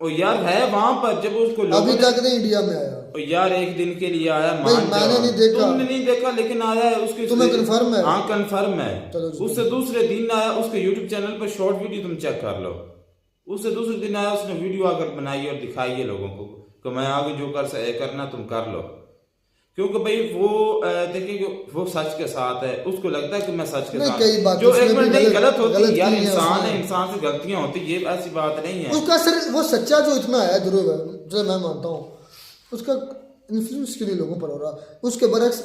ओ यार है वहां पर, जब उसको अभी तक नहीं इंडिया में आया। ओ यार एक दिन के लिए आया, मैंने नहीं देखा, तुमने नहीं देखा लेकिन आया है उसके। तुम्हें कंफर्म है? हाँ कंफर्म है। उससे दूसरे दिन आया, उसके यूट्यूब चैनल पर शॉर्ट वीडियो तुम चेक कर लो। उससे दूसरे दिन आया, उसने वीडियो आकर बनाई और दिखाई है लोगों को कि मैं आगे जो करना तुम कर लो। क्योंकि भाई वो देखिए वो सच के साथ है, उसको लगता है कि मैं सच के साथ, जो एक मिनट नहीं गलत होती है यार, इंसान है, इंसान से गलतियां होती, ये ऐसी बात नहीं है। उसका सिर्फ वो सच्चा जो इतना है ध्रुव है, जो मैं मानता हूँ, उसका इन्फ्लुएंस के लिए लोगों पर हो रहा। उसके बरक्स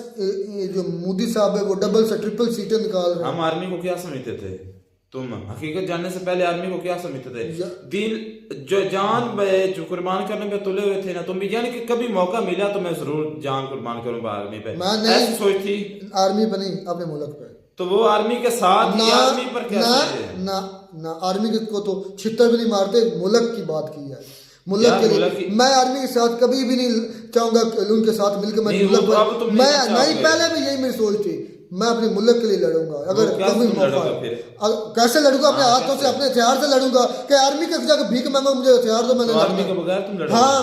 जो मोदी साहब है वो डबल से ट्रिपल सीटें निकाल रहे हैं। हम आर्मी को क्या समझते थे? तुम हकीकत जानने से पहले आर्मी को क्या समझते थे? दिल जो जान जो कुर्बान करने पे तुले हुए थे ना तुम भी, यानी कि कभी मौका मिला तो मैं जरूर जान कुर्बान करूंगा आर्मी पे, ऐसी सोच थी। आर्मी पे नहीं, अपने मुल्क पे। तो वो आर्मी के साथ ही आर्मी पर क्या ना आर्मी को तो छितर भी नहीं मारते, मुल्क की बात की है, मुल्क के लिए। मैं आर्मी के साथ कभी भी नहीं चाहूंगा उनके साथ मिलकर मैं मुल्क पर, मैं नहीं, पहले भी यही मेरी सोच थी, मैं अपने मुल्क के लिए लड़ूंगा। अगर कभी मौका, कैसे लड़ूंगा? अपने हाथों से, अपने हथियार से लड़ूंगा। कि आर्मी के जाकर भीख मांगो मुझे हथियार दो, मैंने आर्मी के बगैर तुम लड़ोगे? हाँ,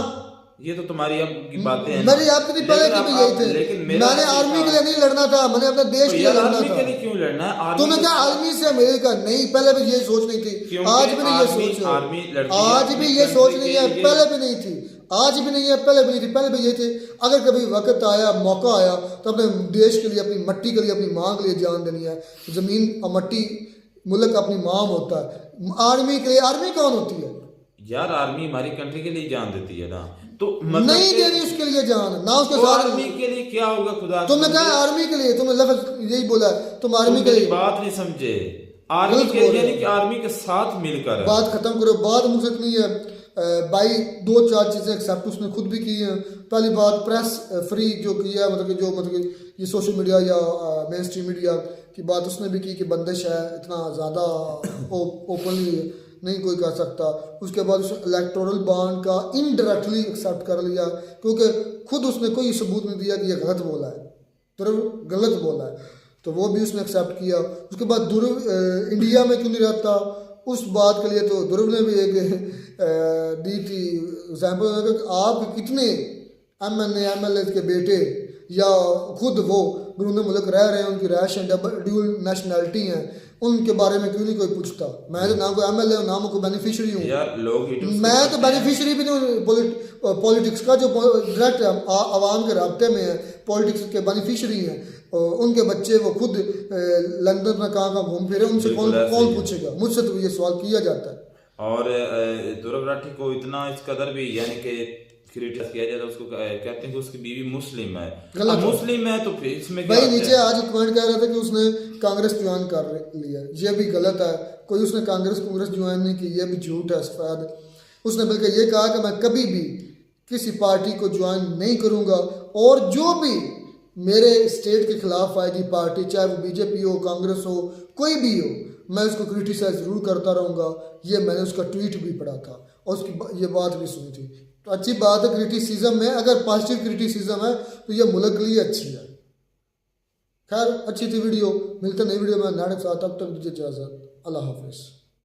ये तो तुम्हारी अब की बातें हैं। मेरी आपकी नहीं, पहले की भी यही थे। मैंने आर्मी के लिए नहीं लड़ना था, मैंने अपने देश के लिए लड़ना था। क्यों लड़ना है? तुमने क्या आर्मी से अमेरिका? नहीं, पहले भी ये सोच नहीं थी, आज भी नहीं ये सोच, आज भी ये सोच नहीं है, पहले भी नहीं थी, आज भी नहीं है, पहले भी नहीं थी। पहले भी ये थे, अगर कभी वक्त आया, मौका आया तो अपने देश के लिए, अपनी मट्टी के लिए, अपनी माँ के लिए जान देनी है। जमीन और मट्टी, मुल्क अपनी माँ होता है। आर्मी के लिए, आर्मी कौन होती है यार? आर्मी हमारी कंट्री के लिए जान देती है ना, तो मतलब नहीं देनी उसके लिए जान, ना उसके साथ। आर्मी के लिए क्या होगा खुदा? तुमने कहा आर्मी के लिए, तुमने लफ्ज यही बोला, तुम आर्मी के लिए बात नहीं समझे। आर्मी के लिए यानी कि आर्मी के साथ मिलकर बात खत्म करो। बात मुझसे नहीं है भाई, 2-4 चीजें एक्सेप्ट उसने खुद भी की हैं। पहली बात, प्रेस फ्री जो किया, मतलब ये सोशल मीडिया या मेन स्ट्रीम मीडिया की बात उसने भी की कि बंदिश है, इतना ज़्यादा ओपनली नहीं कोई कर सकता। उसके बाद उसने इलेक्टोरल बॉन्ड का इनडायरेक्टली एक्सेप्ट कर लिया, क्योंकि खुद उसने कोई सबूत नहीं दिया कि ये गलत बोला है, ध्रुव गलत बोला है, तो वो भी उसने एक्सेप्ट किया। उसके बाद ध्रुव इंडिया में क्यों नहीं रहता, उस बात के लिए तो ध्रुव ने भी एक दी थी एग्जाम्पल, आप कितने MNA MLA के बेटे या खुद वो बरूने मुल्क रह रहे हैं, उनकी रहायश ड्यूल नेशनैलिटी हैं, उनके बारे में क्यों नहीं कोई पूछता? मैं तो ना कोई MLA हूँ ना मैं कोई बेनिफिशियरी हूँ, मैं तो बेनिफिशियरी भी नहीं पॉलिटिक्स का, जो डायरेक्ट आवाम के राब्ते में है, पॉलिटिक्स के बेनिफिशियरी हैं। उनके बच्चे वो खुद लंदन में कहाँ घूम फिरे, उनसे कौन पूछेगा? मुझसे तो ये सवाल किया जाता है। और दुर्ग राठी को इतना इस कदर भी यानी कि क्रिटिसाइज किया जाता है, उसको कहते हैं कि उसकी बीवी मुस्लिम है, मुस्लिम है, तो फिर इसमें भाई नीचे आज कमेंट कह रहा था कि उसने कांग्रेस ज्वाइन कर लिया, ये भी गलत है। कोई उसने कांग्रेस ज्वाइन नहीं की, ये भी झूठ है सफेद। उसने बल्कि ये कहा कि मैं कभी भी किसी पार्टी को ज्वाइन नहीं करूंगा, और जो भी मेरे स्टेट के खिलाफ आएगी पार्टी, चाहे वो बीजेपी हो, कांग्रेस हो, कोई भी हो, मैं उसको क्रिटिसाइज जरूर करता रहूँगा। ये मैंने उसका ट्वीट भी पढ़ा था और उसकी ये बात भी सुनी थी। तो अच्छी बात है क्रिटिसिज्म में, अगर पॉजिटिव क्रिटिसिज्म है तो ये मुल्क के लिए अच्छी है। खैर अच्छी थी वीडियो, मिलते नई वीडियो में नाटक साथ, तब तक दीजिए इजाज़त, अल्लाह हाफिज़।